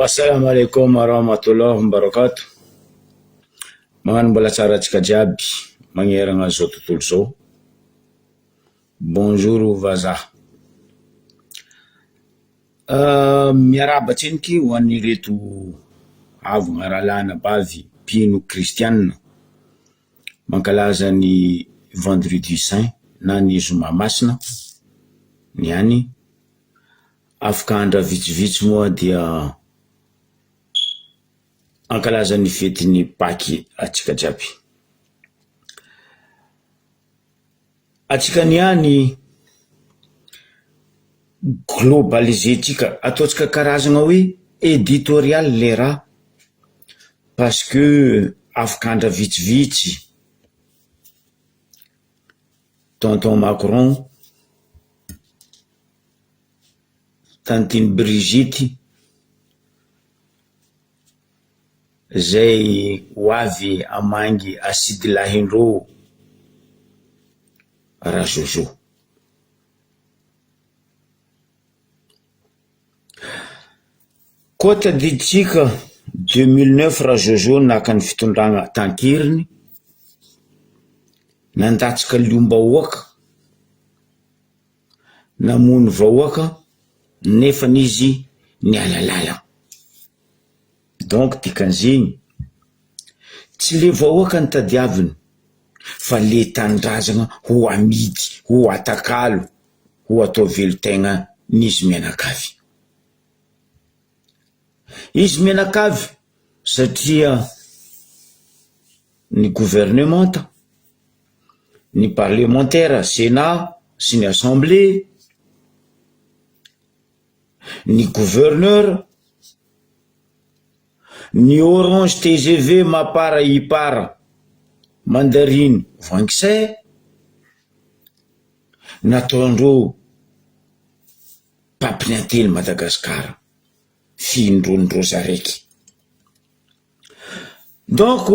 Assalamu alaikum warahmatullahi wabarakatuh. Magnano mbola tsara antsika jiaby magneragna zao tontolo zao. Bonjour vazaha. Miaraba tseniky ho an'ny reto avy aralana bavy mpino kristianina mankalaza ny vendredi saint na ny zoma masina niany afaka andra vitsivitsy moa dia ankalaza ny fetiny Paky atsika jiaby. Atsika niany globalisé tsika ataotsika karazagna hoe éditorial le raha parce que afaka andra vitsivitsy. Tonton Macron, tantine Brigitte zay hoavy amangy asidy lahindrô raha Jojo. Kota ditsika 2009 raha Jojo naka ny fitondragna tankiriny nandatsika liom-bahoaka namono vahoaka nefa n'izy nialalala. Donc dikan'iziny tsy le vahoaka ny tadiaviny fa le tandrazagna ho amidy, ho atakalo, ho atao velotegna n'izy mianakavy. Izy mianakavy satria ny gouvernementa, ny parlementaire, sénat sy ny assemblée, ny gouverneur, ny Orange TGV Mapara Ipara Mandarine Vankisay nataondreo papiny antely Madagasikara findrondreo zaraiky. Donc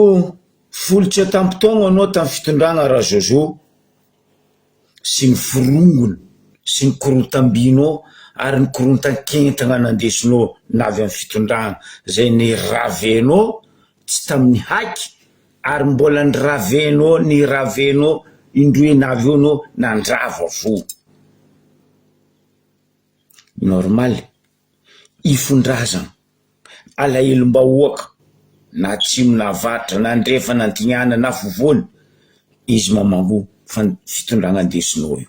folo tsy tampon-taogno anao tamin'ny fitondragna raha Jojo sy ny forongony sy ny korotam-binao ary ny korontan-kentagna nandesinao navy amin'ny fitondragna zay ny ravenao tsy tamin'ny haky ary mbola ny ravenao indroe navy eo no nandrava fo. Normal ifondrazana alahelo-mbahoaka na atsimo na avaratra na andrefa na antignana na fovoany izy mamambo fitondragna andesinao io.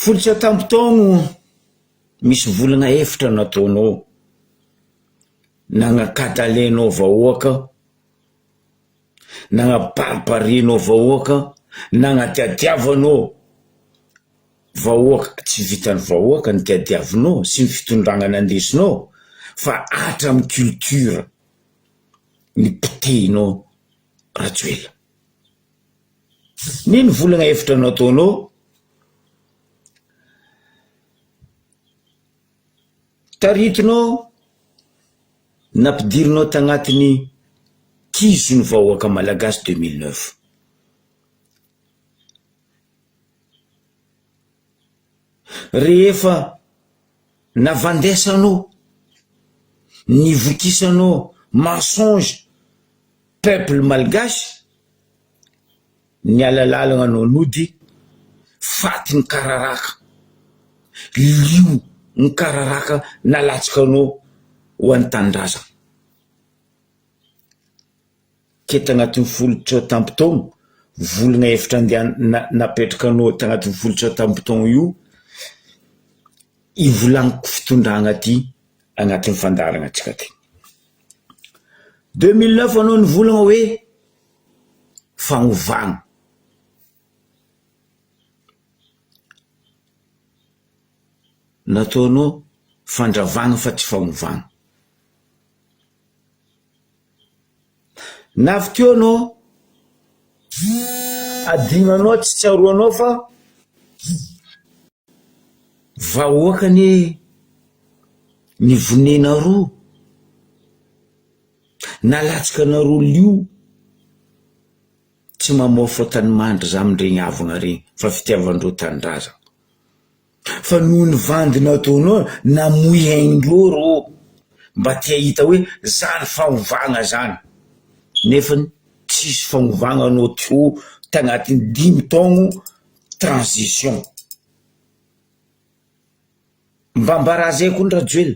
Folo tsy tampon-taogno misy volagna efatra nataonao nagnakadalainao vahoaka, nagnapariparinao vahoaka, nagnatiatiavanao vahoaka. Tsy vitany vahoaka ny tiatiavinao sy ny fitondragna nandesinao fa atra amin'ny culture ny pitenao Ratjoela. Niny volagna efatra nataonao? Taritinao nampidirinao tagnatin'ny kizo ny vahoaka malagasy 2009. Rehefa navandesanao, nivokisanao mensonge peuple malgasy, nialalalagna anao nody faty ny kararaka, lio ny kararaka nalatsika anao ho an'ny tanindrazana. Ke tagnatin'ny folo tsy tampon-taogno volagna efatra andeha napetraka anao tagnatin'ny folo tsy tampon-taogno io ivolagniko fitondragna ty agnatin'ny fandaragna atsika ty. 2009 anao nivolagna hoe fagnovagna. Nataonao fandravagna fa tsy fagnovagna. Navy teo anao adignanao tsy tsaroanao fa vahoaka ny vonena roa nalatsika nareo lio tsy mamofa tany mandry za amindregny avagna regny fa fitiavandreo tanindrazana. fa noho ny vandy nataonao namoy haindreo ro mba tia hita hoe zany fanovagna zany nefany tsisy fanovagna anao teo tagnatiny 5 taogno transition. Mba mbarazay koa ny rajoely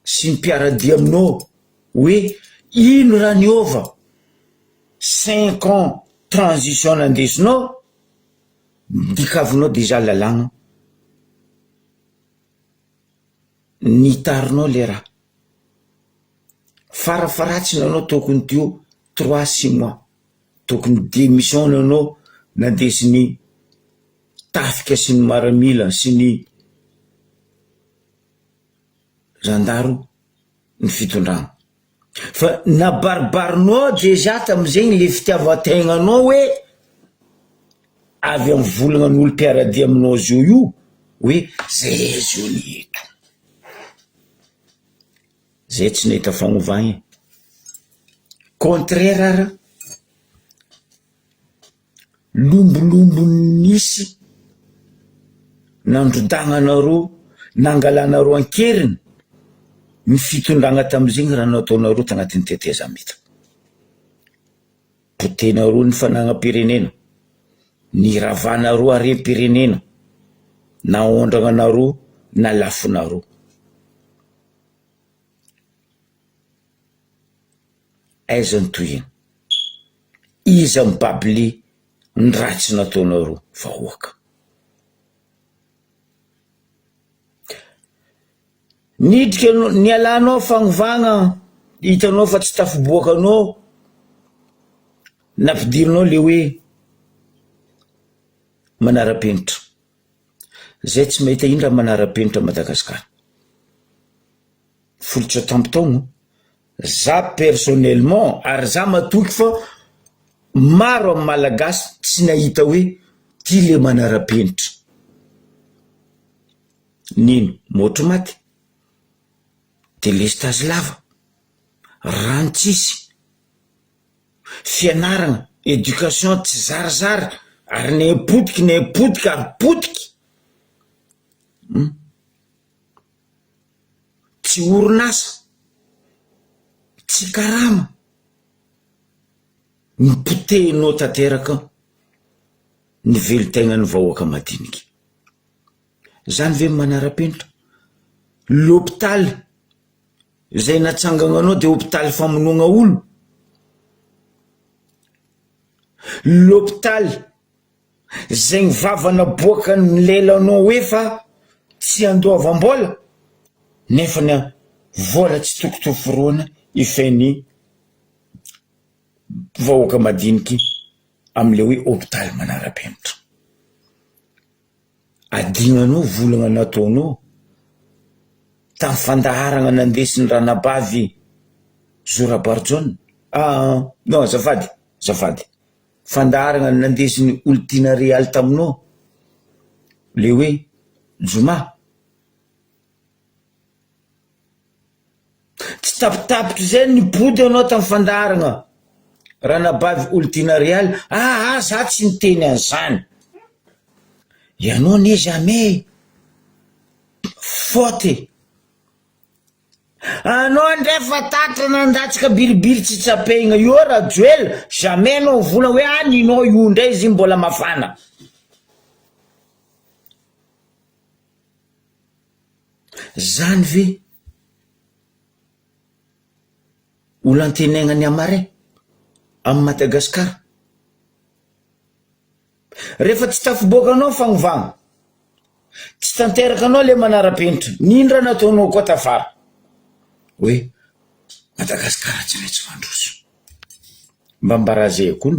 sy ny mpiaradia aminao hoe ino raha niova 5 ans transition nandesinao dikavinao deja lalagna nitarinao le raha farafaratsy nanao tokony teo 3-6 mois tokony démission nanao nandesiny tafika sy ny maramila sy ny zandaro ny fitondragna fa nabaribarinao deja tamizegny le fitiavategnanao hoe avy amin'ny volagna n'olo mpiaradia aminao zio io hoe zay zio ny eto zay tsy nahita fagnovagna contraire ara lombolombo nisy nandrodagnanareo nangalanareo ankeriny ny fitondragna tamizegny raha nataonareo tagnatin'ny tetezamita potenareo ny fanagnam-pirenena ny ravanareo arem-pirenena na ondragnanareo na lafinareo aiza ny tohina iza mibabile ny ratsy nataonareo vahoaka nidika ny alanao fagnovagna hitanao fa tsy tafiboakanao nampidirinao le hoe manara-penitra zay tsy mahita indra manara-penitra Madagasikara folitra tampitaogno za personnellement ary za matoky fa maro amin'ny malagasy tsy nahita hoe ty le manara-penitra nino motro maty de lestage lava rantsisy fianaragna éducation tsy zarizary ary ne potiky ary potiky tsy orinasa tsy karama nipotehinao tanteraka ny velotegna ny vahoaka madiniky zany ve manara-penitra l'hôpitaly zay natsangananao de hôpitaly famonoagna olo l'hôpitaly zay ny vavana boaka ny lelanao hoe fa tsy andoavam-bola nefa ny vola tsy tokotoforoana ifainy vahoaka madiniky am'le hoe hôpitaly manara-penitra adignanao volagna nataonao tamy fandaharagna nandesiny ranabavy Zora Barjona non zafady fandaharagna nandesiny Oltina Real taminao le hoe Joma tsy tapitapitry zay nipody anao tamy fandaharagna ranabavy Oltina Real za tsy niteny an'izany ianao ne jamais faute anao ndray fatatra nandatsika bilibily tsy tsapegna io rajoela jamais anao vola hoe ninao io ndray izy mbola mafana zany ve olo antenagnany amaray amin'ny Madagasikara rehefa tsy tafiboakanao fagnovagna tsy tanterakanao le manara-penitra nindra nataonao koa tafara hoe Madagasikara tsy maintsy mandroso mba mbarazay koa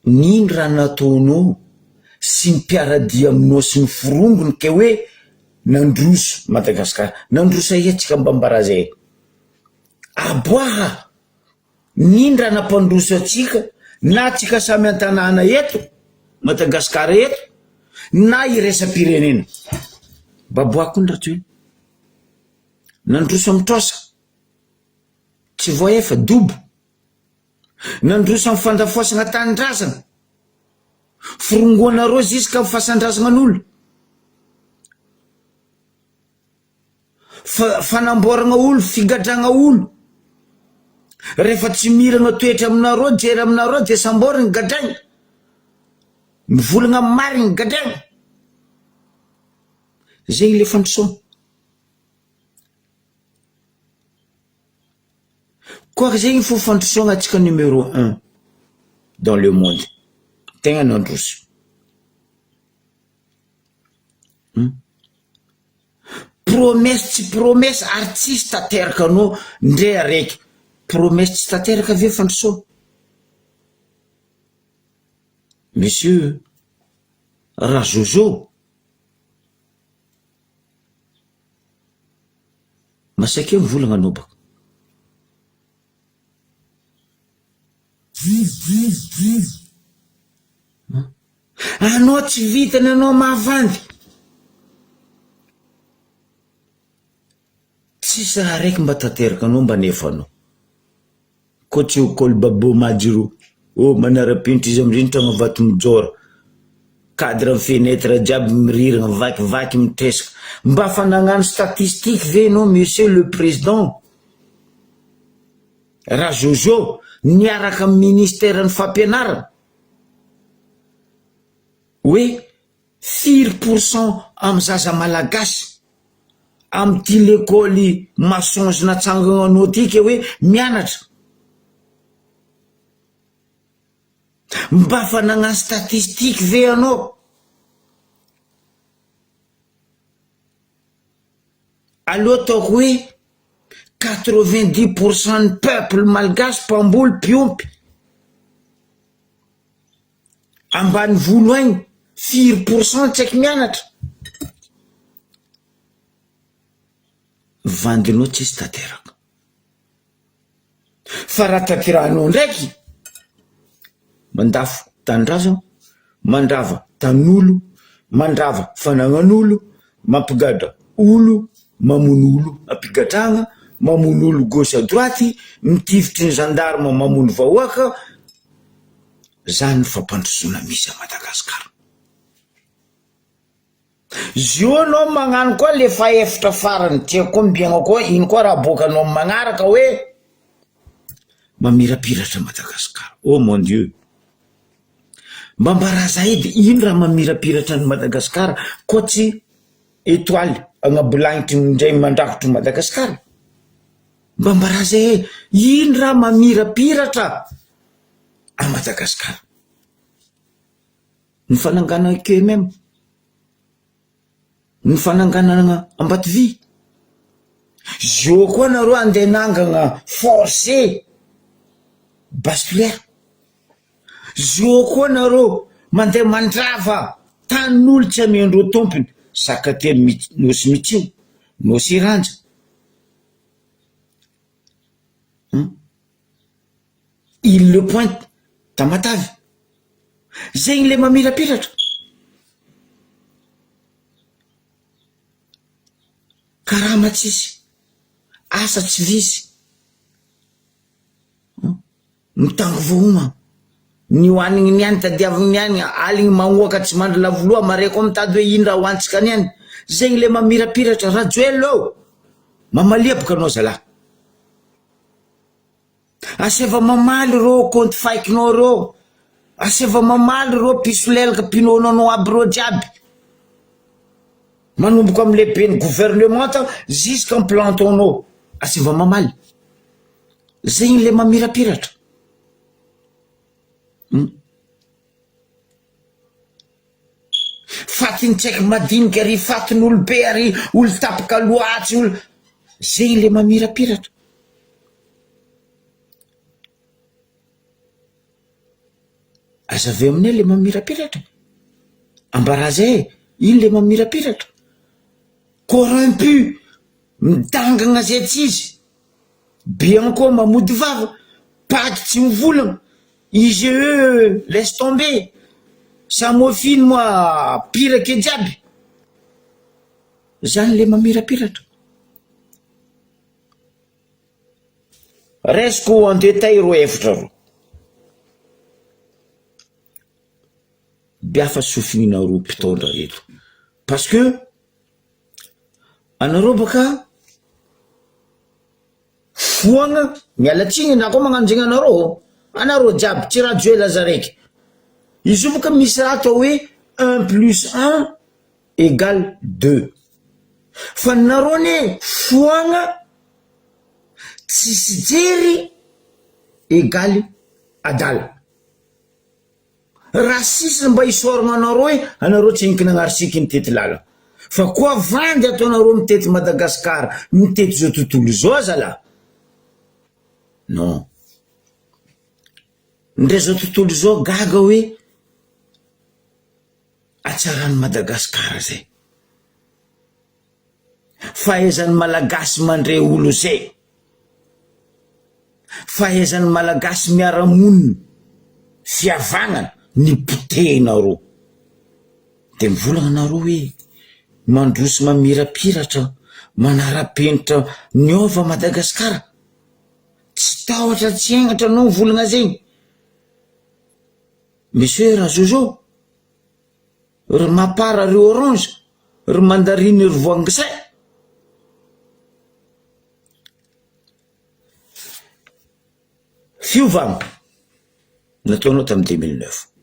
nindra nataonao sy ny mpiaradia aminao sy ny forombony ke hoe nandroso Madagasikara nandroso iatsika mba mbarazay aboaha nindra nampandroso atsika na tsika samy antanàna eto Madagasikara eto na iresa-pirenena baboako ny ratsy hoe nandroso amitrosa tsy voaefa dobo nandroso amin'ny fandafosagna tanindrazana Firongoanareo ziska amin'ny fahasandrasanan'olo, fanamboarana olo, figadrana olo. Rehefa tsy mirana toetra aminareo, jery aminareo dia samboriny gadraigna, mivolagna mariny gadraigna. Zegny le fandrosoana. Koa zegny fo fandrosoana atsika numéro 1 dans le monde. Tegna nandroso. Promesse tsy promesse, artiste tanteraka anao ndray araiky. Promesse tsy tanteraka ave fandrosoana. Monsieur Rajojo, masake mivolagna anao baka. Anao tsy vitany, anao mahavandy. Tsisy raha raiky mba tanteraka anao mba nefanao. Koa tsy ho kôly babo majiro. Oh, manara-penitra izy amindreny tragno vato mijora. Cadre amin'ny fenetra jiaby mirirana, vakivaky mitresaka. Mba fa nagnano statistique ve anao, monsieur le président Rajojo, niaraka amin'ny ministère ny fampianarana, hoe 4% amin'ny zaza malagasy amin'ity lekôly masonge natsangana anao tika hoe mianatra. Mba fa nagnano statistique ve anao? Aloha taoko hoe 90% ny peuple malgasy, mpamboly, mpiompy ambany volo agny, 4% tsy aiky mianatra. Vandinao tsisy tanteraka. Fa raha tanterahanao ndraiky, mandafo tanindrazana, mandrava tanolo, mandrava fanagnan'olo, mampigadra olo, mamono olo ampigadragna, mamono olo gauche à droite, mitifitry ny gendarme mamono vahoaka. Zany fampandrosoana misy a Madagasikara. Zio anao magnano koa le faefitra farany, tiako koa mibiagna koa, ino koa raha boakanao magnaraka hoe mamirapiratra Madagasikara. Oh mon Dieu. Mba mbaraza edy, ino raha mamirapiratra ny Madagasikara koa tsy étoile agnabolangitry indray mandrakotry Madagasikara? Mba mbaraza ino raha mamirapiratra a Madagasikara? Ny fananganana que même, ny fananganana Ambatovy. Zio koa nareo andeha nangana forcé basculaire. Zio koa nareo mandeha mandrava tanin'olo tsy amiandreo tompony. Sakately nosy mitsio, nosy ranja. Il le pointe Tamatavy. Zegny le mamirapiratra. Karama tsisy, asa tsy visy, mitango vohoma, ny hoaniny niany tadiaviny niany, aligny mamoaka tsy mandry lavoloa, mareko mitady hoe ino raha hoantsika niany. Zegny le mamirapiratra. Rajoello, mamaliaboka anao zalahy. Aseva mamaly rô konty faikinao rô, aseva mamaly rô pisolelaka pinonanao aby rô jiaby, manomboka am'le ben'ny gouvernement jusqu'en plantonao. Aseva mamaly. Zegny le mamirapiratra. Fatiny tsaiky madinika ary, fatin'olo be ary, olo tapaka loatsy olo. Zegny le mamirapiratra. Azave aminay le mamirapiratra. Ambaraza ino le mamirapiratra. Corrompu, midangana zay tsy izy, bien koa mamody vava, paty tsy mivolagna, IGE laisse tomber, samofiny moa pire ke jiaby. Zany le mamirapiratra. Resiko en détail ro hevitra ro. biafa sofinareo mpitondra reto parce que anareo baka foagna mialatsiny na koa magnanjegny anareo jiaby tsy raha joe laza raiky izy io boka misy raha atao hoe 1 plus 1 égale 2 fa nareo ne foagna tsisy jery égale adala raha sisy mba isoragna anareo tsy enkina agnarisika mitety lala fa koa vandy ataonareo mitety Madagasikara mitety zao tontolo zao zala non ndre zao tontolo zao gaga hoe atsarany Madagasikara zay fahaizany malagasy mandray olo zay fahaizany malagasy miara-monina fiavagnana ny potehinareo de mivolagna anareo hoe mandroso mamirapiratra manara-penitra niova Madagasikara tsy tahotra tsy aingatra anao volagna zegny monsieur Rajojo ry mapara ry orange ry mandariny ry voangisay fiovagna nataonao tamin'ny 2009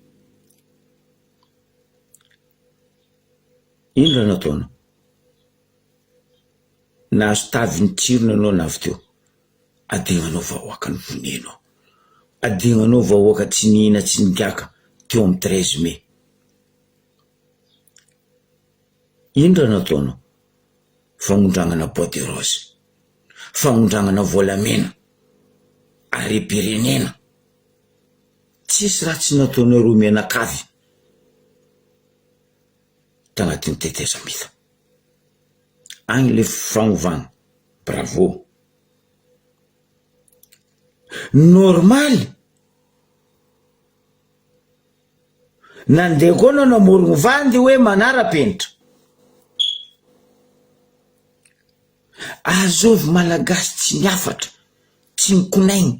ino raha nataonao nahazo tavy ny tsirona anao navy teo adegnanao vahoaka ny vonenao adegnanao vahoaka tsy nihina tsy nigaka teo amin'ny 13 mai ino raha nataonao fagnondragnana bois de rose fagnondragnana volamena are-pirenena tsisy raha tsy nataonareo mianakavy tagnatin'ny tetezamita agny le fagnovagna bravo normaly nandeha koa anao namorogno vandy hoe manara-penitra azovy malagasy tsy niafatra tsy nikonaigny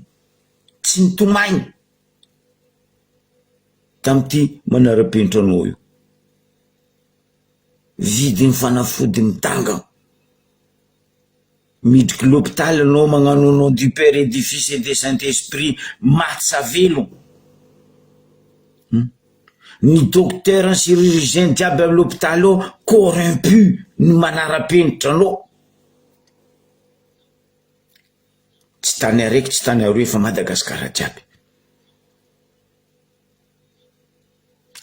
tsy nitomaigny tamity manara-penitra anao io vidy ny fanafody mitanga midriky l'hôpital anao magnano au nom du père et du fils et de Saint-Esprit maty savelo ny docteur ny chirurgien jiaby amy l'hôpital ao corrompu ny manara-penitra anao tsy tany araiky tsy tany aroe fa Madagasikara jiaby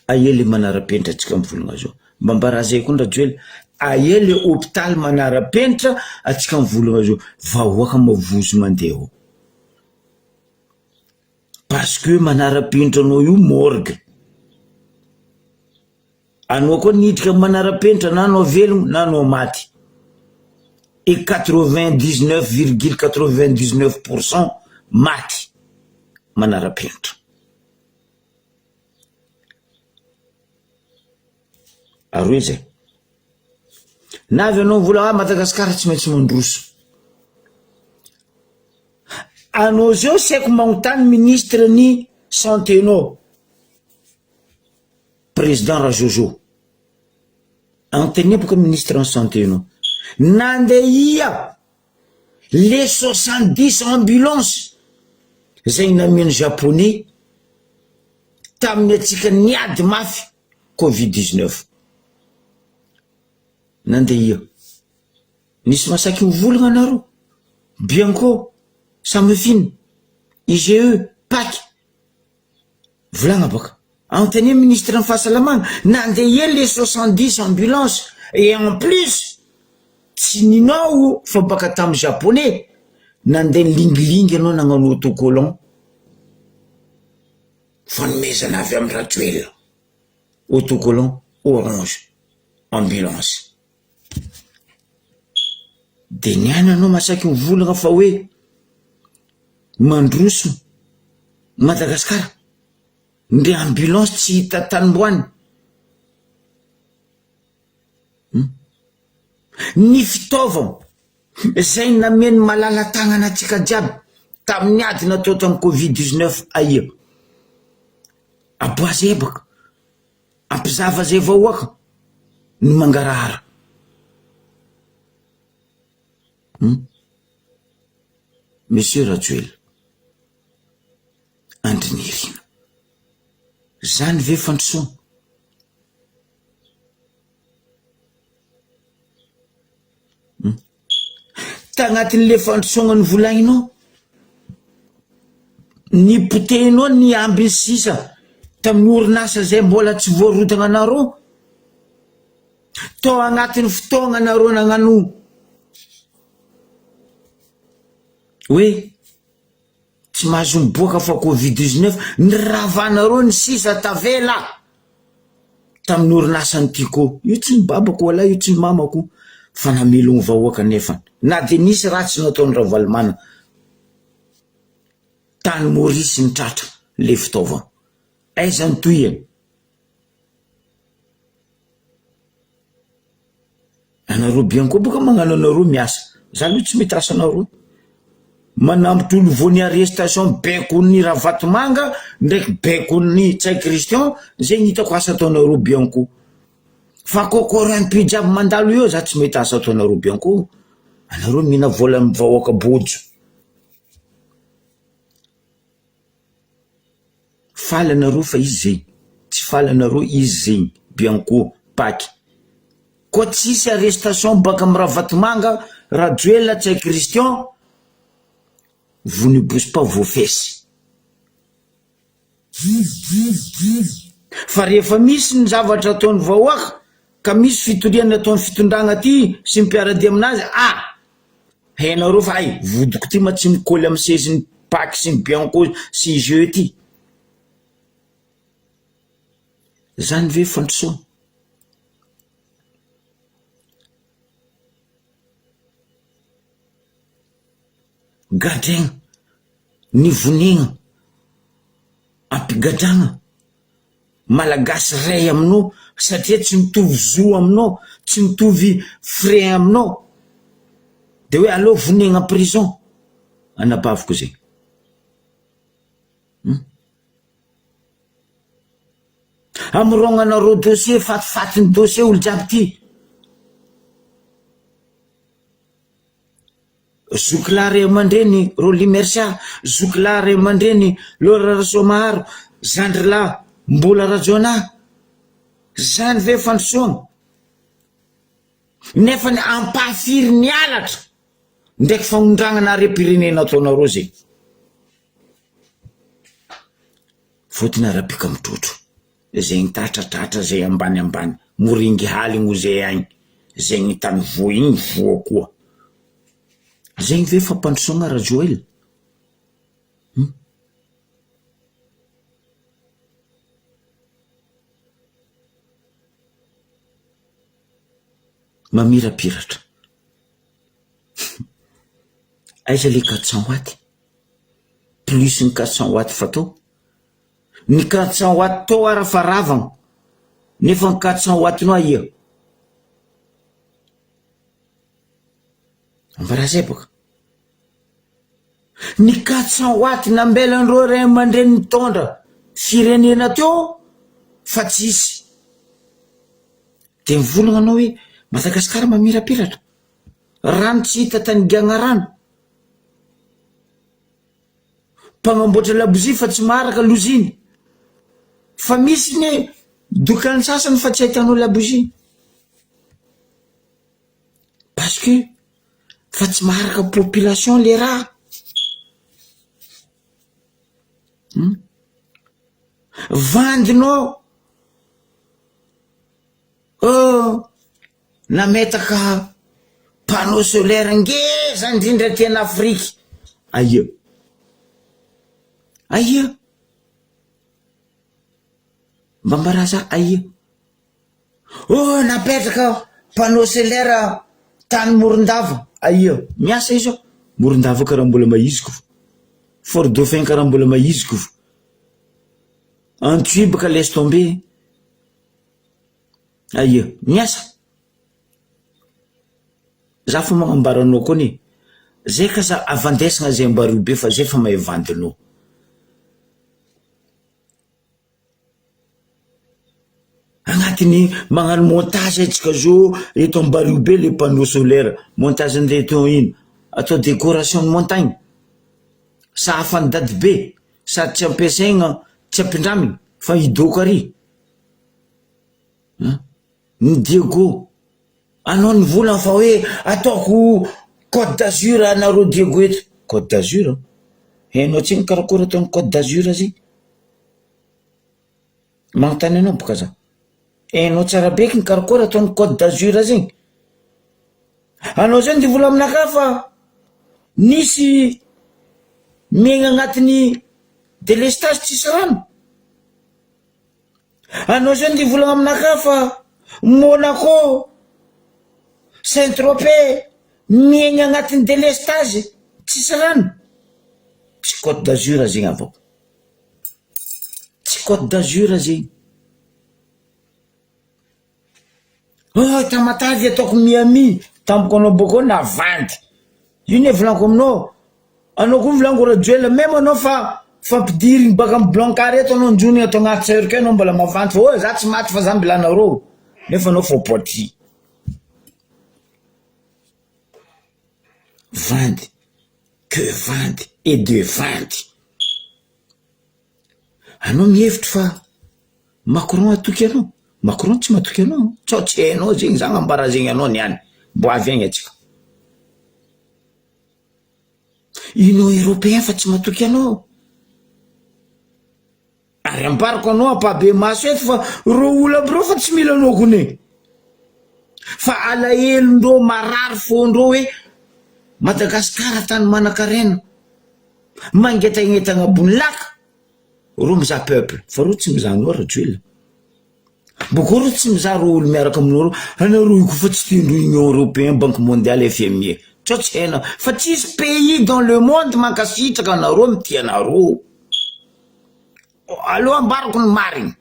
aia le manara-penitra atsika mivolagna zao mba mbaraha zay koa ndrajo ely aia le hôpital manara-penitra atsika mivolagna zao vahoaka mavozo mandeha ao parce que manara-penitra anao io morgue anao koa niditra manara-penitra na anao velogno na anao maty et 99,99% maty manara-penitra aroe zay navy anao vola Madagasikara tsy maintsy mandroso anao zao saiko magnontany ministre ny santé nao président Rajojo antenia boka ministre en santé nao nandeha les 70 ambulances zay nameno japonais tamin'ny atsika niady mafy Covid-19 nandeha nisy masaky mivolagna anareo Bianco Samefine IGE PAC volagna baka antenia ministre en fahasalamagna nandeha les 70 ambulances et en plus tsy ninao fa baka tamin'ny japonais nandeha lingilingy anao nagnano autocollant fanomezana avy amin'ny rajoel autocollant orange ambulance de niany anao masaky mivolagna fa hoe mandroso Madagasikara ndre ambulance tsy hita tanimboany ny fitaovana zay nameny malala tagnana atsika jiaby tamin'ny ady natao tamin'ny Covid-19 aia aboazy ebaka ampizava zay vahoaka ny mangarahara. Monsieur Rajoel, andrinirina zany ve fandrosoana? Tagnatin'le fandrosoana ny volagninao, ny potehinao ny ambiny sisa tamin'ny orinasa zay mbola tsy voarotana anareo, tao agnatin'ny fotoagna anareo nagnano hoe tsy mahazo miboaka fa Covid-19, ny ravanareo ny sisa tavela tamin'ny orinasa ny tiko. Io tsy ny babako wala, io tsy ny mamako, fa namelogny vahoaka nefa. Na de nisy ratsy nataony Ravalomanana tany Maurice ny tratra le fitaovana. Aiza ny toyany? Anareo Bianco boka magnano anareo miasa. Zany io tsy mety asa anareo. Manambotry olo voany arrestation baikony Ravatomanga ndraiky baikony Tsay Christian, zay hitako asa ataonareo Bianco. Fa corrompu jiaby mandalo io za tsy mety asa ataonareo Bianco. Anareo mina vola amin'ny vahoaka bojo. Faly anareo fa izy zay. Tsy faly anareo izy zay Bianco Paky. Ko tsisy arrestation baka amin'ny Ravatomanga, Rajoel, Tsay Christian, vous ne bougez pas vos fesses. Fa rehefa misy ny zavatra ataony vahoaka, ka misy fitoriana ataony fitondragna ty sy mpiaradia aminazy, hainareo fa vodiko ty ma tsy mikoly amin'ny seziny Paky sy ny Bianco sy jeu ty. Zany ve fandrosoana? Gadraigna ny vonegna ampigadragna malagasy ray aminao, satria tsy mitovy zo aminao, tsy mitovy frein aminao, de hoe aleo vonegna prison. Anabaviko zay. Amorognanareo dossier, fatifatiny dossier olo jiaby ty. Zokila Ray Aman-dreny Roly Mercia, zokila Ray Aman-dreny Laura Rasomaharo, zandrila Mbola Rajona. Zany ve fandrosoana? Nefa ny ampafiry ny alatra ndraiky fagnondragnana are-pirenena ataonareo zay. Fotony arapika mitrotro zay ny tratratratra zay ambany moringy haligny zay agny, zay ny tany voa igny voa koa. Zay ve fampandrosoana Rajoel? Mamirapiratra. Aiza le 400 watts? Plus ny 400 watts fatao. Ny 400 watts tao arafaravagna. Nefa ny 400 watts no ia. Ambarazay baka. Ny 400 watts nambelandreo Ray Aman-dreny nitondra firenena teo fa tsisy. De mivolagna anao hoe Madagasikara mamirapiratra. Rano tsy hita tany giagna rano. Mpagnamboatra labozia fa tsy maharaka loziny. Fa misy ny dokany sasany fa tsy ahitanao labozia. Parce que fa tsy maharaka population le raha. Vandinao nametaka panneau solaire ngeza indrindra teny Afrika. Aia mbambaraza aia. Napetraka panneau solaire tany Morondava. Aia miasa izo. Morondava karaha mbola mahiziko, Fort Dauphin karaha mbola mahiziko, Antsuy baka laisse tomber. Aia miasa. Za fa magnambaranao koa ni zay ka sa avandesagna zay ambario be fa zay fa mahay vandinao. agnatiny magnano montage atsika zao eto ambario be le panneau solaire montage ndeto ino atao décoration de montagne sa afany dady be sady tsy ampiasaigna tsy ampindraminy fa idoko ary ny Diego anao ny volana fa hoe ataoko Côte d'Azur anareo Diego eto Côte d'Azur hainao tsy mikarakora ataony Côte d'Azur zay magnontany anao boka za hainao tsara beky ny karakora ataony Côte d'Azur zay anao zany dia vola aminaka fa nisy miaigna agnatiny délestage tsisy rano anao zany dia volagna aminaka fa Monaco Saint-Tropez miaigna agnatiny délestage tsisy rano tsy Côte d'Azur zegny avao tsy Côte d'Azur zegny tamatavy ataoko Miami tampoko anao boko navandy io ne volaniko aminao anao koa volaniko rajoela même anao fa fampidiriny baka amin'ny blancard eto anao njony atao agnaty sairika anao mbola mavandy fa za tsy maty fa za mbola nareo nefa anao faux poitrine vandy que vandy et de vandy anao mihevitra fa Macron atoky anao Macron tsy matoky anao tsy hainao zegny za gnambara zegny anao niany mbo avy agny atsika Union européen fa tsy matoky anao ary ambarako anao ampabe maso eto fa ro olo aby reo fa tsy mila anao kone fa alahelondreo marary fondreo hoe Madagasikara tany manan-karena mangetagnetan ambony laka ro mizaha peuple fa ro tsy mizaha anao rajoela boko ro tsy mizaha ro olo miaraka aminao anareo iko fa tsy tiandro Union européen Banque mondiale FMI tsy haina fa tsisy pays dans le monde mankasitraka anareo mity anareo alo ambarako ny marigny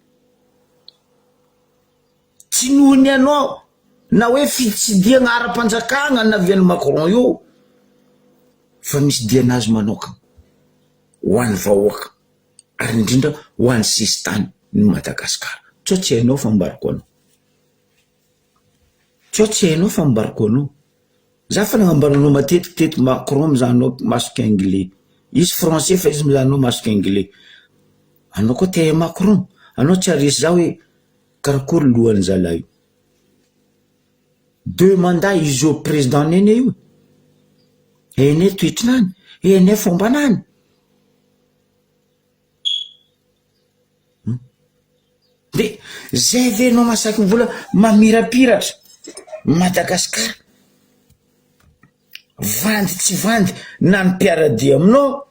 tsy nohony anao na hoe fitsidiagna ara-panjakagna navian'ny Macron io fa misy dianazy manokana ho an'ny vahoaka ary indrindra ho an'ny sistany ny Madagasikara tsy hainao fa mbarako anao tsy hainao fa mbarako anao za fa nagnambaranao matetikitetika Macron mizahanao masoko anglais izy français fa izy mizahanao masoko anglais anao koa te Macron anao tsy arisy za hoe karakory lohan'ny zalahy 2 mandats izy io président nene io ene toetrinany ene fombanany de zay ve anao masaky mivola mamirapiratra Madagasikara vandy tsy vandy na ny mpiaradia aminao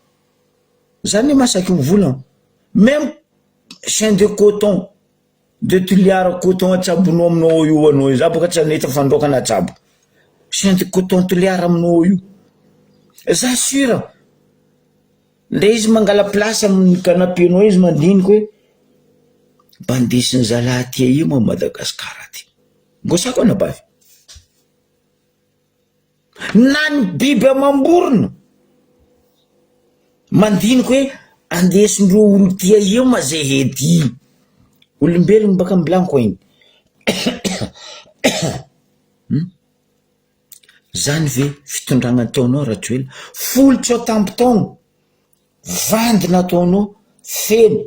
zany masaky mivola même chaîne de coton de tuliara coton atsabonao aminao io anao za boka tsy aneta fandrokana atsabo chaîne de coton tuliara aminao io za sura nde izy mangala place amin'ny canapénao izy mandiniky hoe bandesiny zalahy tia io ma Madagasikara ty ngosako anabavy na ny biby amamborona mandiniky hoe andesindreo olo tia io ma zay hedy olombelogno baka blanco igny zany ve fitondragna ataonao rajoela folo tsao tampon vandy nataonao feno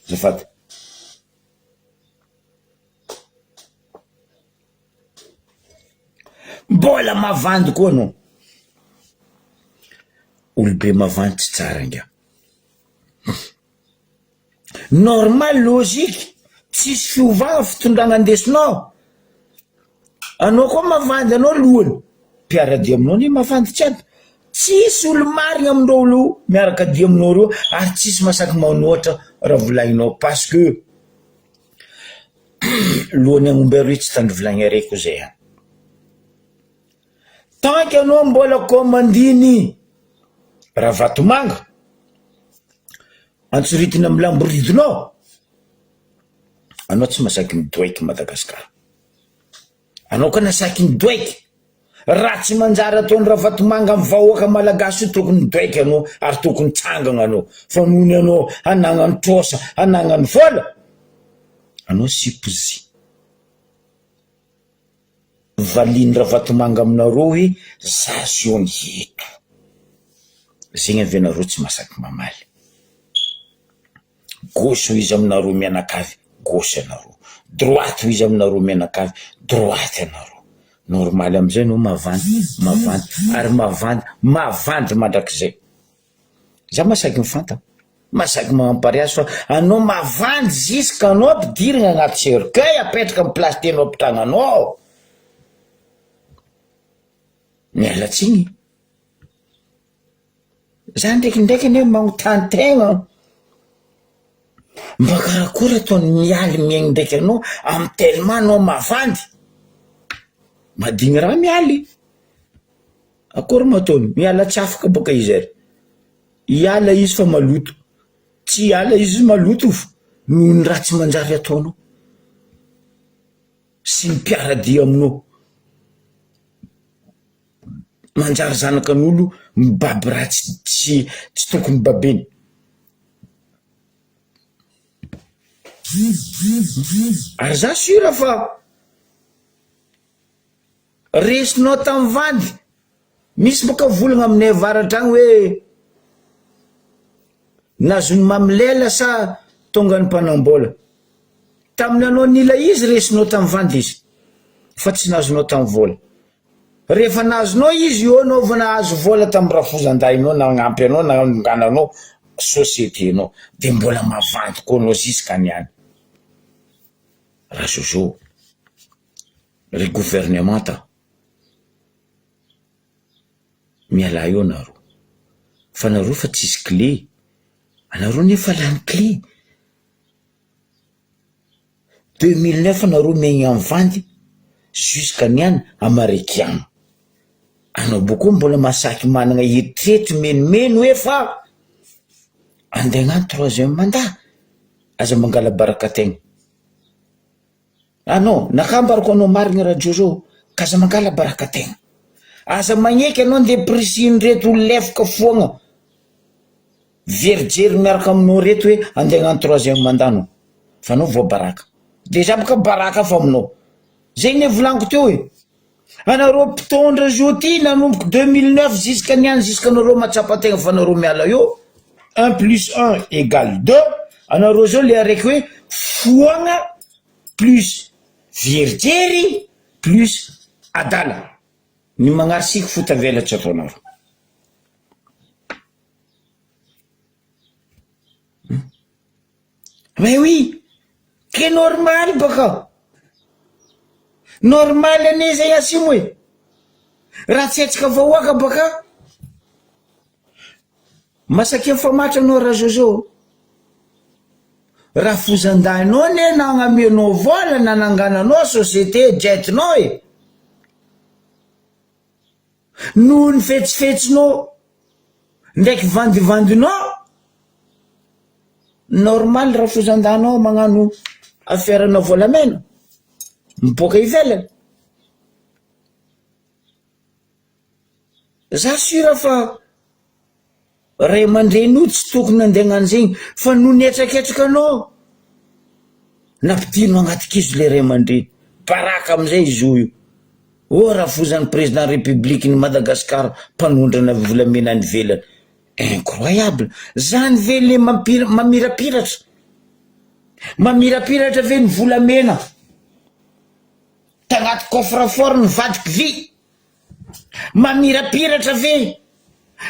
zafady mbola mavandy koa anao olobe mavandy tsy tsara nga normal logique tsisy fiovagna fitondragna andesinao anao koa mavandy anao lohany mpiaradia aminao ny mavandy tsy aby tsisy olo marigna amindreo olo miaraka dia aminao reo ary tsisy masaky manoatra raha volagninao parce que lohany agnombero tsy tandry volagny araiky zay tanky anao mbola komandiny raha vatomanga antsoritiny amin'ny lamboridinao anao tsy masaky midoaiky Madagasikara anao ka nasaky midoaiky raha tsy manjary ataony raha vatomanga amin'ny vahoaka malagasy io tokony midoaiky anao ary tokony tsangana anao fa nohony anao anagnany trosa anagnany vola anao sipozy valiny raha vatomanga aminareo hoe za ziony eto zegny avenareo tsy masaky mamaly gauche ho izy aminareo mianakavy gauche anareo droite ho izy aminareo mianakavy droite anareo normaly amizay no mavandy ary mavandy mandrakizay za masaky mifantana masaky magnam-pariazy fa anao mavandy ziska anao ampidirigna agnaty cercueil apetraka amy place tenao ampitragnanao mialatsigny za ndraikindraiky ane magnontany-tegna mba karakory ataony mialy miaigny ndraiky anao amy tellement anao mavandy madigny raha mialy akory mataony miala tsy afaka boka izy ary iala izy fa maloto tsy iala izy maloto fa noho ny raha tsy manjary ataonao sy ny mpiaradia aminao manjary zanakan'olo mibaby raha tsy tokony babeny ary za sura fa resinao tamy vandy misy boka volagna aminay avaratra agny hoe nazony mamilela sa tonga ny mpanambola taminy anao nila izy resinao tamy vandy izy fa tsy nazonao tamy vola rehefa nazonao izy io anao va nahazo vola tamy rafozandahinao nagnampy anao nangananao société anao de mbola mavandy koa anao ziska niany raha zozo ry gouvernementa miala io anaro fa nareo fa tsisy clé anareo nefa lany clé 2009 anareo miaigny amy vandy jusqu'à niany amarekiana anao bokoa mbola masaky managna eritreritry menomeno hoe fa andeha agnano 3e mandat aza mangala barakategna non nakambarako anao marigny raha jojo ka aza mangala barakategna aza magneky anao nde prisiny reto olo lefaka foagna verijery miaraka aminao reto hoe andeha agnano 3e mandat anao fa anao voabaraka deja boka baraka fa aminao zegny volaniko teo e anareo mpitondra zo ty nanomboky 2009 jusqu'à niany jusqu'à anareo matsapategna fa anareo miala io 1 plus 1 égale 2 anareo zao le araiky hoe foagna plus verijery plus adala ny magnarisiky fotavelatry ataonaro mais oui que normal baka normal ane zay asimo e raha tsy etsika vahoaka baka masaky famatra anao raha zozo raha fozandahinao ne nagnamenao vola na nangananao société jetinao e noho ny fetsifetsinao ndraiky vandivandinao normal raha fozandahinao magnano affairena volamena miboaka ivelany za sura fa ray aman-dreny tsy tokony andeha agnano zegny fa no nietraketraka anao nampidino agnatik'izo le ray aman-dreny baraka amizay izy io raha fozan'ny président république ny Madagascar mpanondrana volamena ny velany incroyable zany ve le mamirapiratra ve ny volamena tagnaty coffre-fort ny vadiky vy mamirapiratra ve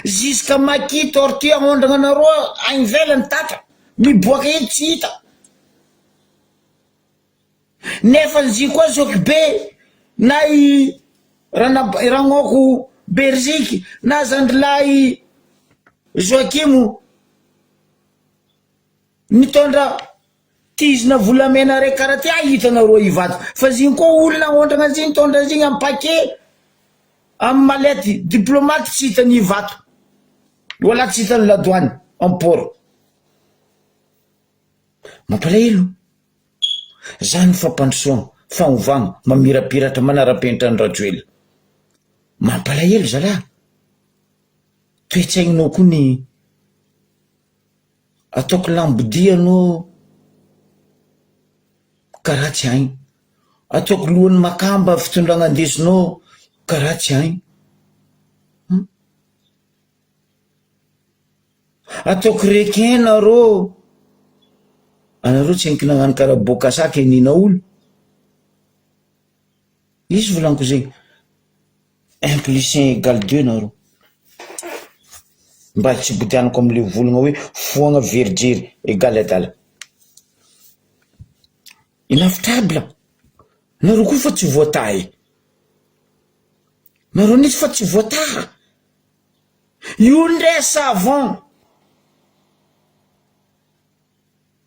jusqu'à maki tortue amondragna anareo agny velany tatra miboaka eny tsy hita nefa zy koa zoky be na i ranoko Belgique na zandrilay Joakimo nitondra tizina volamena raiky karaha ty hitanareo ivato fa ziny koa olona aondragna ziny tondra ziny amy paquet amy malety diplomate tsy hitany ivato wala tsy hitany la douane en port mampalahelo zany fampandrosoagna fanovagna mamirapiratra manara-penitra ny rajoely mampalahelo zalahy toetsaigninao koa ny ataoko lambodia anao karaha tsy hainy. Ataoko lohan'ny makamba fitondragna andesinao karaha tsy hainy. Ataoko requin nareo. Anareo tsy hainky nagnano karaha bokasaky nina olo. Izy volaniko zay 1 plus 1 égale 2 nareo. Mba tsy botianako amle volagna hoe foagna verijery égale adala. Inavitable. Nareo koa fa tsy voatahy. Nareo nisy fa tsy voataha. Io ndray savant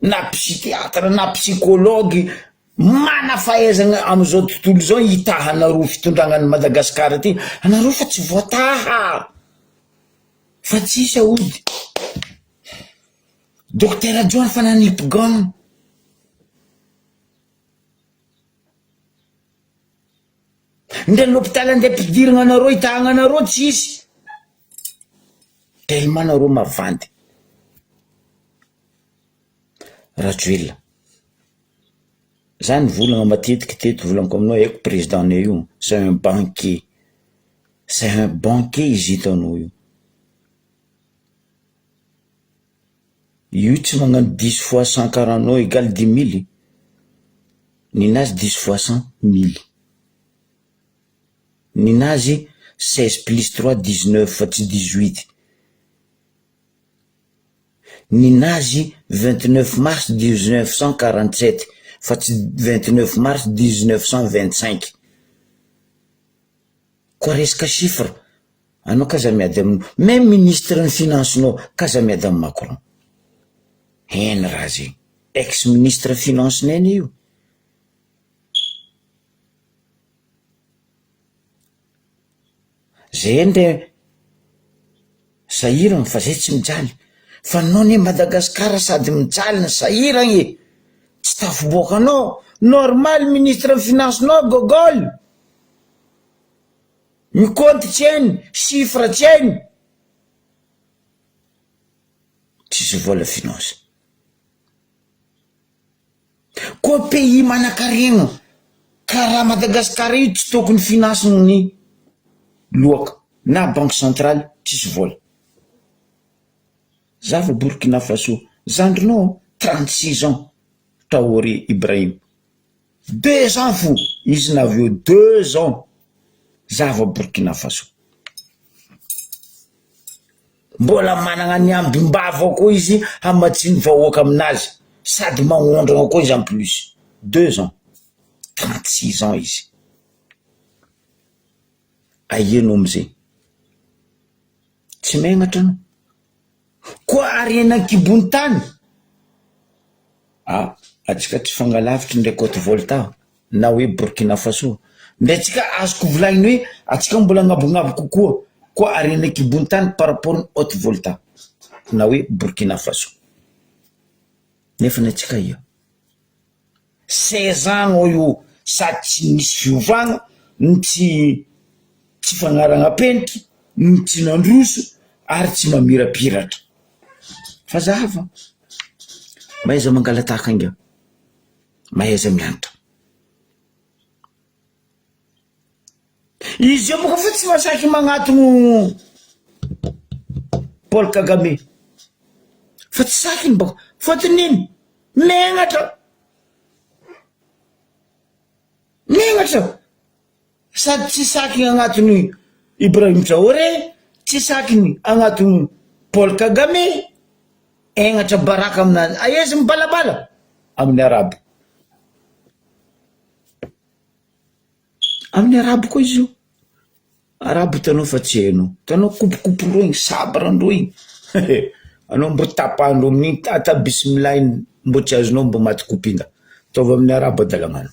na psychiatre na psychologue mana fahaizana am'izao tontolo zao hitahanareo fitondragnan'ny Madagasikara ty. Anareo fa tsy voataha. Fa tsisy aody. Docteur John fa nanipigana. Ndre l'hôpital andeha pidiragna anareo hitahagna anareo tsisy. Tellement nareo mavandy. Rajoelina. Zany volagna matetiky teto volaniko aminao haiko président io. C'est un banquier. C'est un banquier izy hitanao io. Io tsy magnano 10 fois 100 karanao égale 10 000. Ninazy 10 fois 100 1000. Ninazy 16 plus 3 19 fa tsy 18. Ninazy 29 mars 1947 fa tsy 29 mars 1925. Koa resaka chiffre, anao kaza miady amin'ny même ministre ny financenao kaza miady amin'ny Macron. Hena raha zay. Ex-ministre finance nene io. Zay endre sahirana fa zay tsy mijaly. Fa nao ne Madagasikara sady mijaly na sahirana e. Tsy tafiboakanao. Normal ministre financenao gogol. Mikompy tsy hainy, chiffre tsy hainy. Tsisy vola finance. Koa pays manakaregna karaha Madagasikara io tsy tokony financen'ny loaka na banque centrale tsisy vola. Zava Burkina Faso, zandrinao 36 ans. Traoré Ibrahim 2 ans fo izy naveo 2 ans. Zava Burkina Faso. Mbola managna ny ambimbava koa izy hamatsiny vahoaka aminazy. Sady magnondrana koa izy en plus. 2 ans. 36 ans izy. Aienao amizay. Tsy megnatra anao. Koa arena kibony tany. Atsika tsy fangalavitra ndray Côte Volta na hoe Burkina Faso. Ndray tsika azoko volagniny hoe atsika mbola agnabognabo kokoa. Koa arena kibony tany par rapport ny Haute Volta na hoe Burkina Faso. Nefa natsika io 16 ans io sady tsy nisy fiovagna, tsy fagnaragna penitra, tsy nandroso ary tsy mamirapiratra. Fa zava mahaiza mangalataka inga, mahaiza mianatra. Izy io moka fa tsy masaky magnatogno Paul Kagame. Fa tsy sakiny bako. Fotony megnatra. Megnatra. Sady tsy sakiny agnatony Ibrahim Traoré, tsy sakiny agnatony Paul Kagame. Enatra baraka aminazy. Aiza mibalabala amin'ny Arabo. Amin'ny Arabo koa izy io. Arabo tanao fa tsy hainao. Tanao kopokopo roa igny, sabrandroa igny. Anao mbo tapandro amin'igny tata bismillah mbo tsy azonao mbo maty kopinga. Taova amin'ny Arabo adalagnano.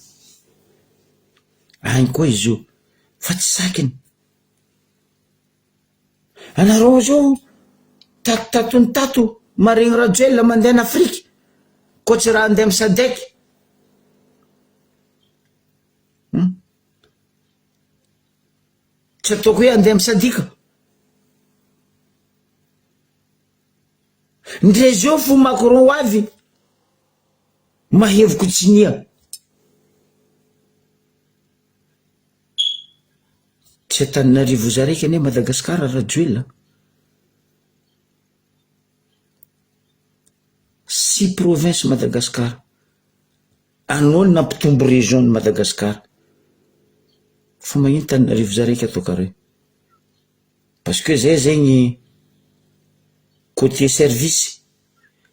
Agny koa izy io. Fa tsy sakiny. Anareo zao tatony tato maregny Rajoelina mandeha en Afrique. Koa tsy raha andeha misadeky. Tsy ataoko hoe andeha misadika. Ndre zao fo Macron avy maheviko tsinia. tsy Antananarivo zaraiky ane Madagasikara rajoela 6 province Madagasikara anao nampitombo région de Madagasikara fa magnino Antananarivo zaraiky atao kare parce que zay zegny côté service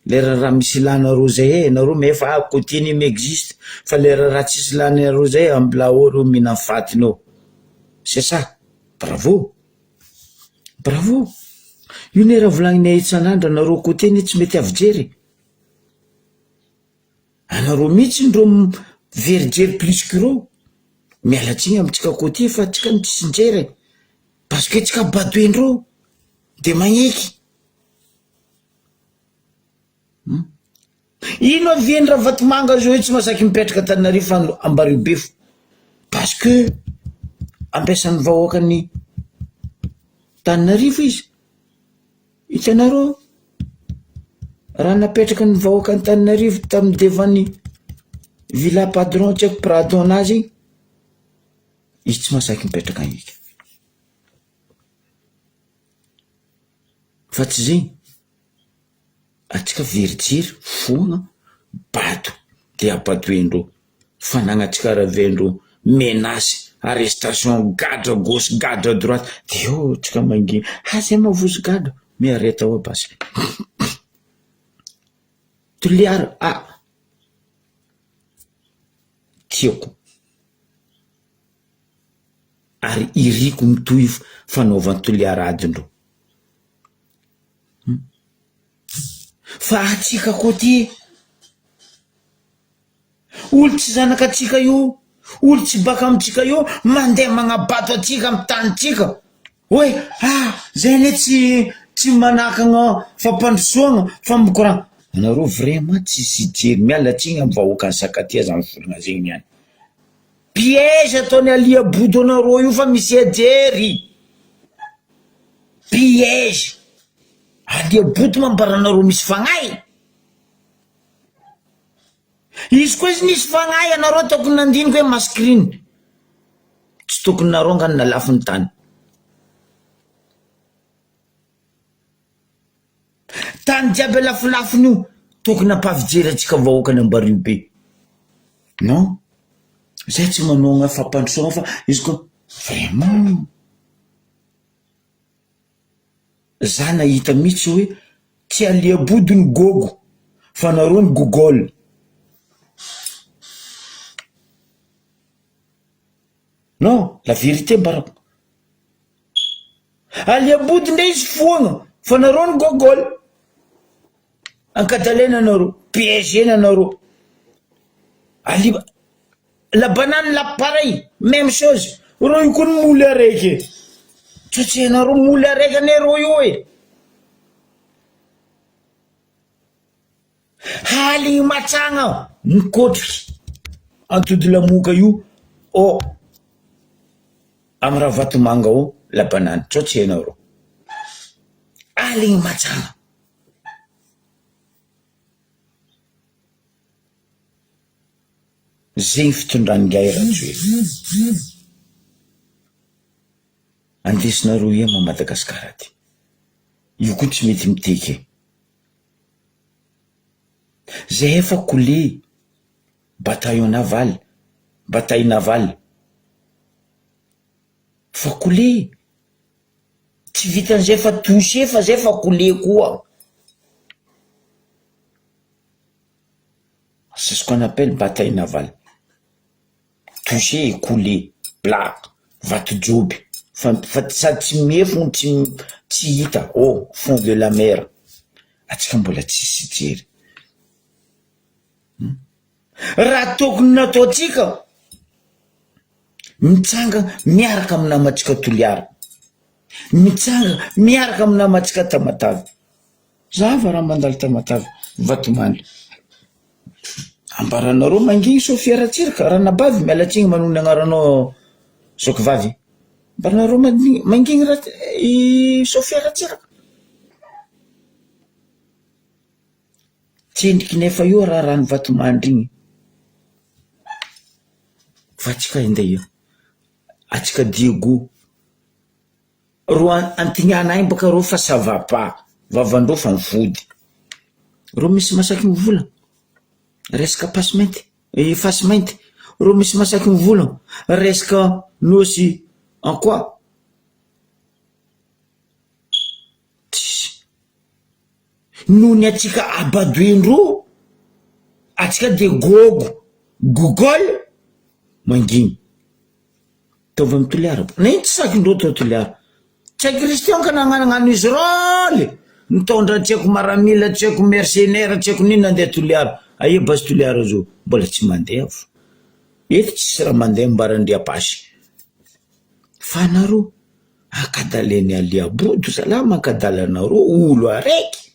le raha misy lanareo zay nareo mefa côté ny existe fa le raha tsisy lanareo zay amblao reo mina fatinao c'est ça bravo bravo io ne raha volagninay itsanandra nareo côté ny tsy mety avijery anareo mihitsy ndreo verijery plus que reo mialatsiny amitsika côté fa tsika ny tsisy njery parce que tsika badoendreo de magneky ino avieny raha Vatomanga zao tsy masaky mipetraka Antananarivo fa Ambariobefo parce que ampiasan'ny vahoakany Antananarivo izy hitanareo raha napetraka ny vahoakany Antananarivo tamin'ny devany Villa Padron tsy haiko Pradon anazy izy tsy masaky mipetraka an'ika fa tsy zegny atsika verijiry foagna bato de abadoendreo fanagnatsika ravendreo menace arrestation gadra gauche gadra droite de eo tsika manginy zay mavozo gadra miareta ao basy toliara tiako ary iriko mitoy fanaovany toliara adindreo fa atsika côté olo tsy zanakatsika io olo tsy baka amitsika io mandeha magnabato atsika amy tanitsika hoe zay ne tsy manakagna fampandrosoagna fa mikoragna anareo vraiment tsisy jery mialatsiny amy vahoaka ny sakatia zany volagna zegny niany piège ataony alia bodo anareo io fa misy ajery piège alia bodo mambaranareo misy fagnay izy koa izy nisy fagnay anareo tokony nandiniko hoe maskriny tsy tokony narongany na lafiny tany tany jiaby lafilafiny io tokony ampavijery atsika vahoakany Ambaribe non zay tsy manao fampandrosoagna fa izy koa vraiment za nahita mihitsy hoe tsy alia body ny gogo fa nareo ny Google non la vérité mbarako alia body ndre izy foagna fa nareo ny Google ankadalena anareo piégena anareo aliba la banane la pareil même chose reo io koa ny moly araiky tsotsi anareo moly araiky anareo io e haligny matsagna mikotriky antody lamoka io amy raha Vatomanga o la banane tsotsi anareo haligny matsagna zegny fitondrany gay rajoe andesinareo ema Madagasikara ty io koa tsy mety miteky zay efa coulé bataillon naval bataille naval fa coulé tsy vitan'izay fa touché fa zay fa coulé koa c'est ce qu'on appelle bataille navale touché et coulé plat vato-joby fa sady tsy mefo tsy hita fond de la mer atsika mbola tsisy jery raha tokony nataotsika mitsanga miaraka amy namatsika toliara mitsanga miaraka amy namatsika Tamatavy zava raha mandalo Tamatavy Vatomandry ambaranareo manginy Sofia Ratsiraka raha nabavy mialatsiny manony agnaranao Sokivavy ambaranareo manginy Sofia Ratsiraka tsendriky nefa io raha rano Vatomandry igny fa atsika indeha atsika Diego roa antignanay baka ro fa ça va pas vavandreo fa mivody ro misy masaky mivola resaka pasimainty fasimainty ro misy masaky mivola resaka nosy en quoi nony atsika abadoendro atsika de gogo Google manginy tova mitoliara na iny tsy sakindreo to toliara tsy Christian ka nagnano izy rôly mitondra tseko maramila tseko mercenaire tseko nino nandeha toliara aie basy toliara zao mbola tsy mandeha fo eto tsisy raha mandeha mbarandria pasy fa nareo akadaleny aliabodo salama akadalanareo olo araiky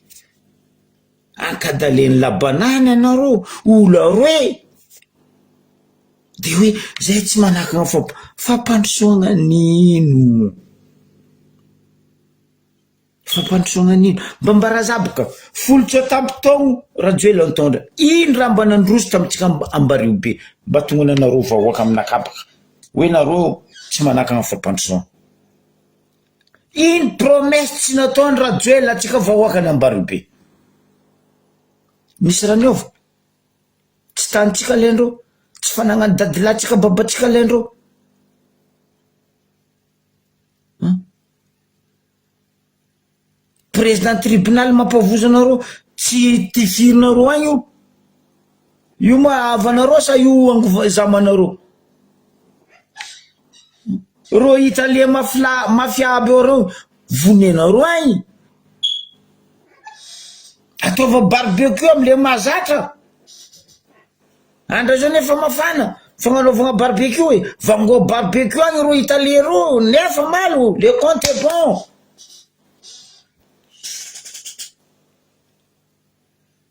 akadaleny labanany anareo olo aroe de hoe zay tsy manaka fampandrosoagna nino fampandrosoagna nino mba mbarazaboka folo tsao tampotogno rajoelo antondra ino raha mba nandroso tamitsika ambario be mba tongony anareo vahoaka aminakabaka hoe nareo tsy manakagna fampandrosoagna ino promesse tsy nataony rajoelo atsika vahoaka ny ambario be misy raha niova tsy tanitsika lendreo tsy fanagnano dadilatsika babatsika lendreo président tribunal mampavozanareo tsy tifirinareo agny io ma avanareo sa io angozamanareo ro italien mafia aby reo vonenareo agny ataova barbecue amle mazatra andra zao nefa mafana fagnanaovagna barbecue vango barbecue agny ro italien ro nefa malo le compte est bon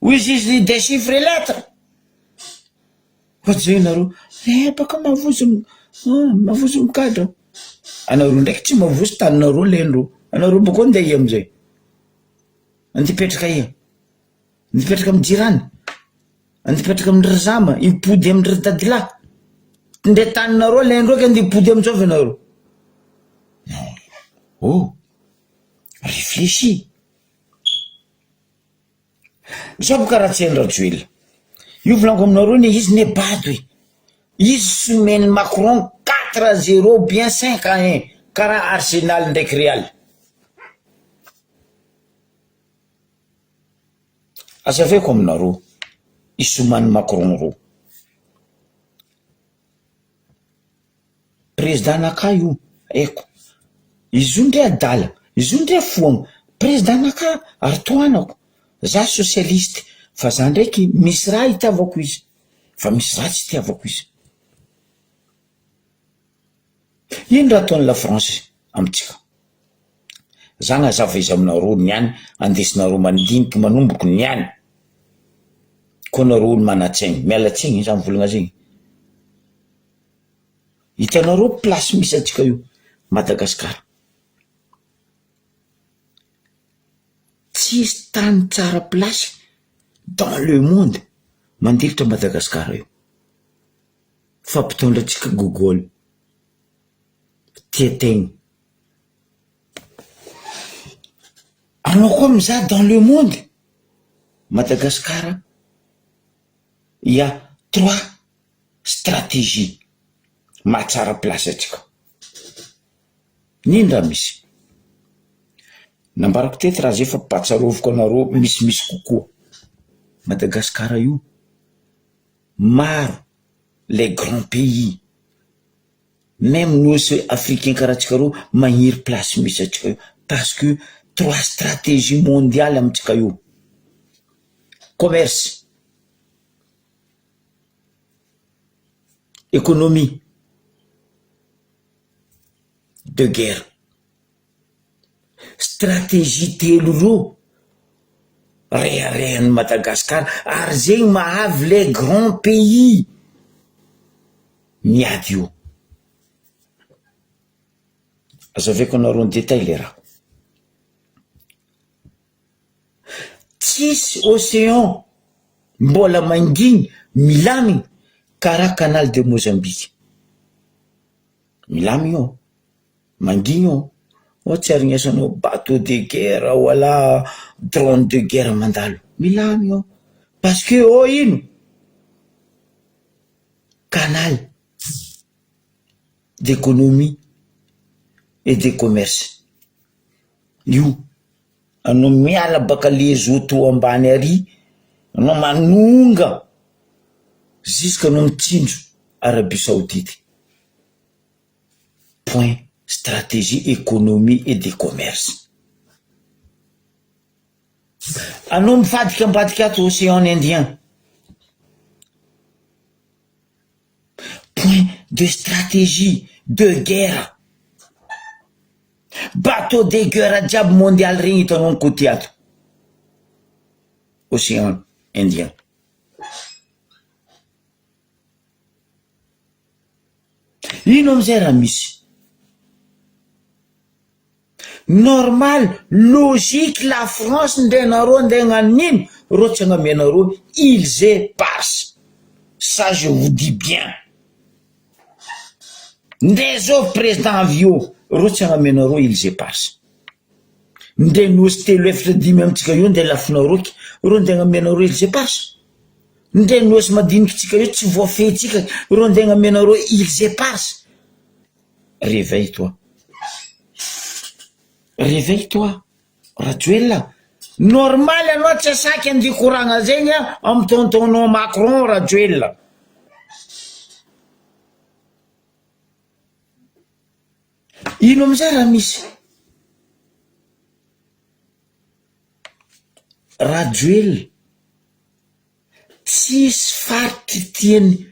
oui izy des chiffres et lettres ohatsy zay nareo baka mavozo mikadra anareo ndraiky tsy mavozo taninareo lendro anareo bako ndeha i amizay andipetraka ia andipetraka amy jirany andipetraka amy razama ipody amy dadila nde taninareo lendro eky andipody amitsovy anareo oh réfléchis zao boka raha tsy haindrajoela io volango aminareo ne izy nebady hoe izy someny Macron 4-0 bien 5-1 karaha Arsenal ndraiky Real azaveko aminareo isomany Macron ro président naka io eko izy io ndre adala izy io ndre foagna président naka ary toanako za socialiste fa za ndraiky misy raha itiavako izy fa misy raha tsy itiavako izy ino raha ataony la France amitsika za gnazava izy aminareo niany andesinareo mandiniky manomboky niany ko nareo olo manatsaigny mialatsaigny izy amy volagna zegny hitanareo place misy atsika io Madagasikara tsisy tany tsara place dans le monde mandilitra Madagasikara io fampitondra atsika Google tietegny anao koa mizaha dans le monde Madagasikara il y a 3 stratégies mahatsara place atsika nino raha misy nambarako teto raha zay fa patsaroviko anareo misimisy kokoa Madagasikara io maro les grands pays même nous africains karaha atsika reo magniry place misy atsika io parce que 3 stratégies mondiales amitsika io commerce économie de guerre stratégie telo ro reharehan'ny Madagasikara ary zegny mahavy les grands pays miady io azaveko anareo ny détail le raha tsisy océan mbola manginy milamy karaha canal de Mozambique milamy io manginy io Ohatsy arinesanao bateau de guerre wala drone de guerre mandalo milamy ao parce que ino canal d'économie et de commerce. Io anao miala baka le zoto ambany ary anao manonga jusque anao mitsinjo Arabie Saoudite. Point stratégie économie et de commerce. Anao mivadika ambadika ato océan Indien. Point de stratégie de guerre. Bateau de guerre jiaby mondial regny hitanao côté ato océan Indien. Ino amizay raha misy normal logique la France ndenareo andeha gnan'ino ro tsy agnamenareo ils passent. Ça je vous dis bien. Ndezao président avio ro tsy agnamenareo ils passent. Nde nosy telo efatra dimy amitsika io nde lafinareo ro nde agnamenareo ils passent. Nde nosy madinikytsika io tsy voafehitsika ro nde agnamenareo ils passent. Réveille-toi. Réveille-toi, Rajoella. Normal anao tsy asaky andia koragna zegny amy tontonao Macron Rajoella. Ino amizay raha misy Rajoella tsisy faritry tiany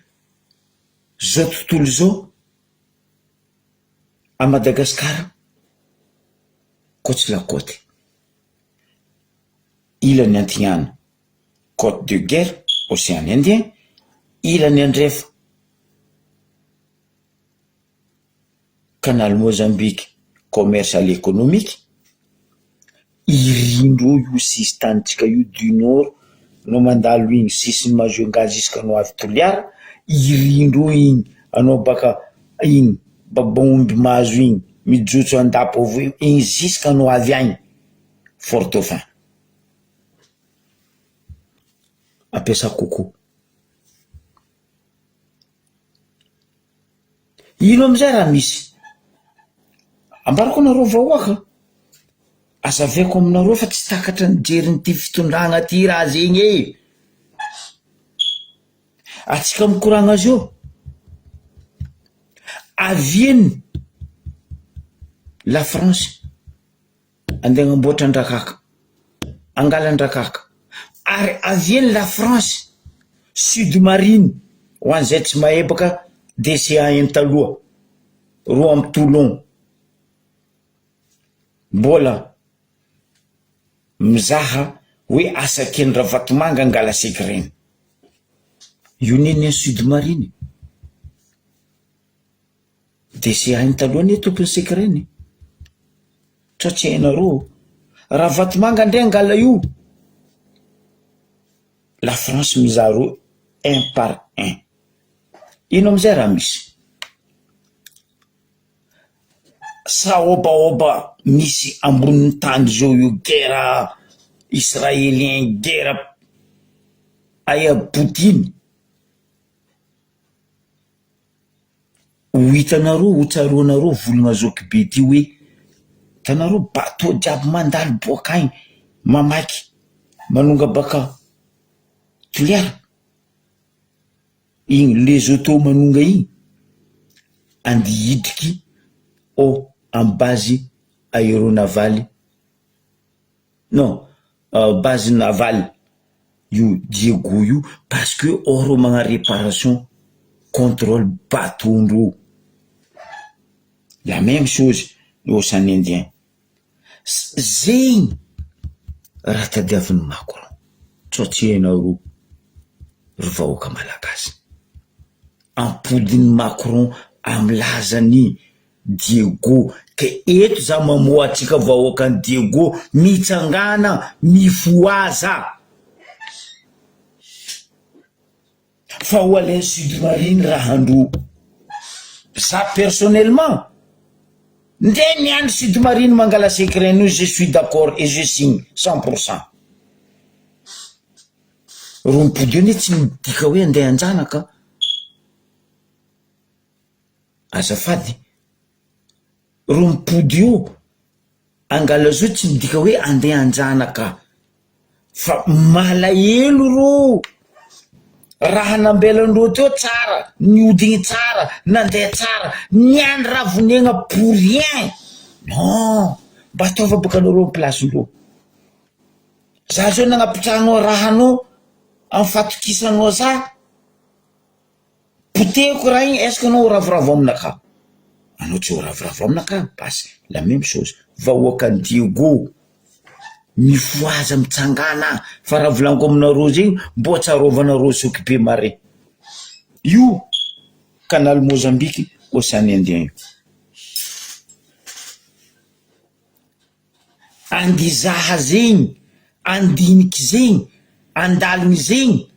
zao tontolo zao a Madagasikara koatsy la côte. Ilany Antignana, côte de guerre, océan Indien, ilany Andrefa, canal Mozambique, commercial économique, irindro io sisy tanitsika io du nord, no mandalo igny sisy Majunga jusqu'à no avy Toliara, irindro igny anao baka igny babomby mahazo igny mijotso andapo avy igny jusqu'à no avy agny Fort Dauphin. Apesa coco. Ino amizay raha misy ambarako anareo vahoaka azaveko aminareo fa tsy takatra nijery ty fitondragna ty raha zegny e. Atsika mikoragna azy io aviany la France andeha agnamboatra andrakaka angala andrakaka ary aviany la France Sud-Marine ho an'izay tsy mahebaka DCA iny taloha roa amy Toulon mbola mizaha hoe asakeny Ravatomanga angala sekreny io neny Sud-Marine DCA iny taloha ne tompony sekreny satria hainareo Ravatomanga ndray angala io la France mizaha roa un par un. Ino amizay raha misy saobaoba misy ambonin'ny tany zao io guerre israélien guerre aya Poutine ho hitanareo ho tsaroanareo volagna zokibe ty hoe tanareo bateau jiaby mandalo boaka agny mamaky manonga baka Toliara igny les autos manonga igny andi hidriky au en base aéronavale non base navale io Diego io parce que oro magna réparation contrôle bateau la même chose au Océan Indien zegny raha tadiavin'ny Macron satria hainareo ry vahoaka malagasy ampodin'ny Macron amilazany Diego ke eto za mamoa atsika vahoakany Diego mitsangana mifoaza fa ho alain Sud-Marine raha andro za personnellement ndre niandro Sud Marine mangala secret nous je suis d'accord et je signe 100%. Rompody io ne tsy midika hoe andeha anjanaka azafady. Rompody io angala zao tsy midika hoe andeha anjanaka fa malahelo ro raha nambelandreo teo tsara, niodigny tsara, nandeha tsara, niandry raha vonegna pour rien. Non, mba ataova boka anareo amy placenareo. Za zao nagnapitrahanao rahanao am'fatokisanao za poteko raha igny, est-ce que anao ravoravo aminaka? Anao tsy ho ravoravo aminaka basy la même chose. Vahoakan'ny Diego mifoaza mitsangana fa raha volaniko aminareo zegny mbo tsarovana s'occuper mare. Io canal Mozambique Océan Indien io andizaha zegny, andiniky zegny, andaliny zegny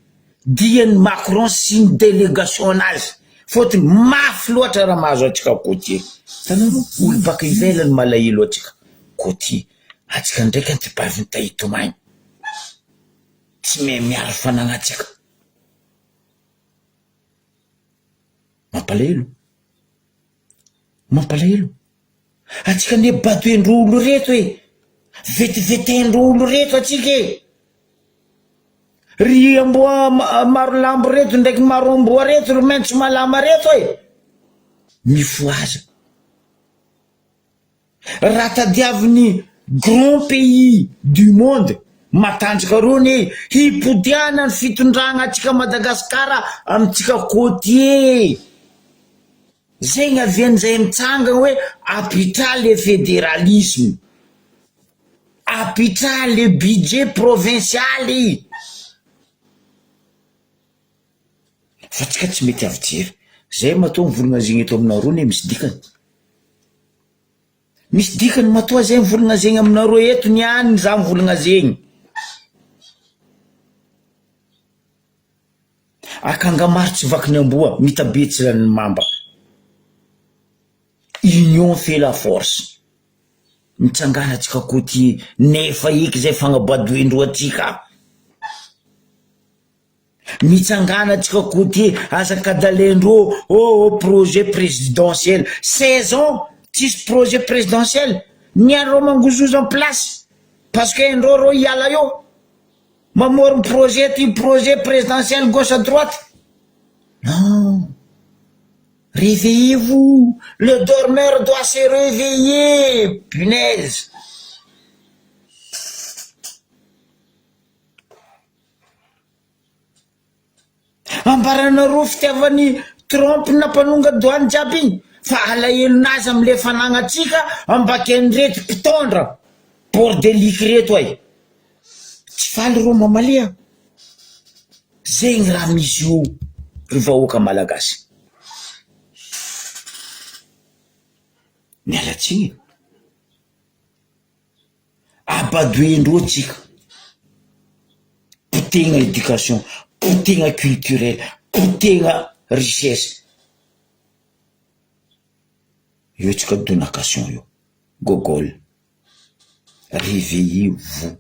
dian'ny Macron sy ny délégation anazy fôtony mafy loatra raha mahazo atsika côtier. Tanao olo baka ivelany malahelo atsika côtier, atsika ndraiky antibaviny tahitomagny tsy mahay miaro fanagnatsika. Mampalahelo atsika ne badoendro olo reto e, vetivetiendro olo reto atsika e, ry amboa maro lambo reto ndraiky maro amboa reto ry maintso malama reto e. Mifoaza raha tadiavin'ny grand pays du monde matanjaka rony hipodiana ny fitondragna atsika Madagasikara amitsika côtier zegny avian'izay mitsanga hoe apitra le fédéralisme, apitra le budget provincialy. Fa tsika tsy mety avy jery zay matoa mivolagna zegny eto aminareo ne misy dikany, misy dikany matoa zay mivolagna zegny aminareo eto niany za mivolagna zegny. Akanga maro tsy vaky ny amboa mitabetsy ran'ny mamba. Union fait la force. Mitsangana atsika côtier nefa eky zay fagnabadoendro atsika. Mitsangana atsika côtier azakadalendro projet présidentiel. 16 ans tsisy projet présidentiel niandro mangozozo en place parce que ndro iala yo mamory projet ty projet présidentiel gauche à droite. Non, réveillez-vous, le dormeur doit se réveiller, punaise. Ambaranareo fitiavany Trump nampanonga douane jiaby igny fa alahelonazy amle fanagnatsika ambakeny reto mpitondra bordelique reto ay tsy faly ro mamalia. Zegny raha misy io ry vahoaka malagasy. Mialatsigny abadoendro tsika potena éducation, potena culturelle, potena richesse. Io tsika donation io gogol, réveillez-vous.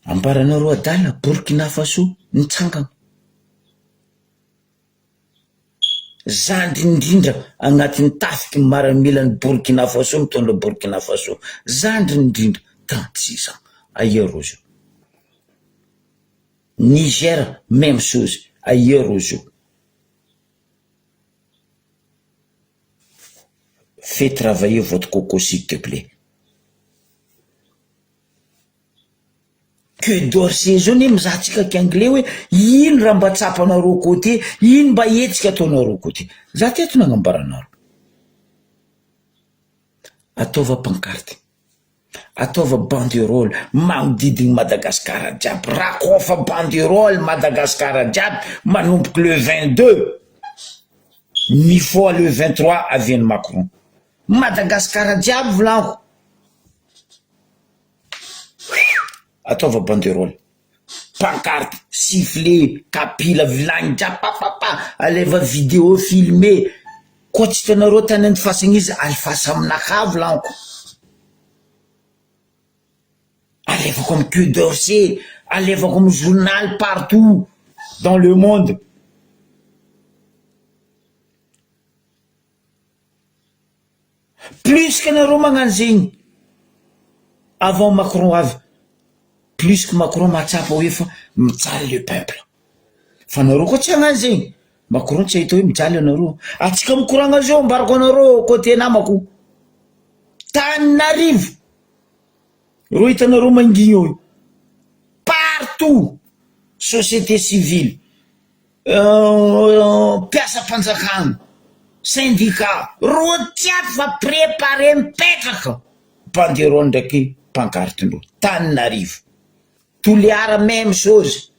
Ambaranareo adala Burkina Faso nitsangana zandry indrindra agnatin'ny tafiky maramilan'ny Burkina Faso mitondra Burkina Faso, zandry indrindra 36 ans aia rojo. Niger même chose aia rojo. Faites travailler votre coco s'il te plaît. Que d'Orsay zao ne mizaha tsika anglais hoe ino raha mba tsapanareo côté, ino mba etsika ataonareo côté. Za teto nagnambaranareo ataova pancarte, ataova banderole magnodidiny Madagasikara jiaby, rakofa banderole Madagasikara jiaby manomboky le 22 mifoa le 23 avian'ny Macron. Madagasikara jiaby volanko ataova banderole, pancarte, sifflet, kapila vilagny jiaby papapa, aleva vidéo filmé koa tsy hitanareo tany andifasagna izy alifasa aminakavy lanko alevako amy Quai d'Orsay alevako amy journal partout dans le monde plus que nareo magnano zegny avant Macron avy plus que Macron mahatsapa hoe fa mijaly le peuple fa nareo koa tsy hagnano zegny Macron tsy ahita hoe mijaly anareo atsika mikoragna zao mbarako anareo côté namako Tananarivo ro hitanareo mangigny eo partout société civile mpiasa-panjakana syndicat ro tiapo fa préparé mipetraka banderole ndraiky pancarte-ndreo Tananarivo Toliara même chose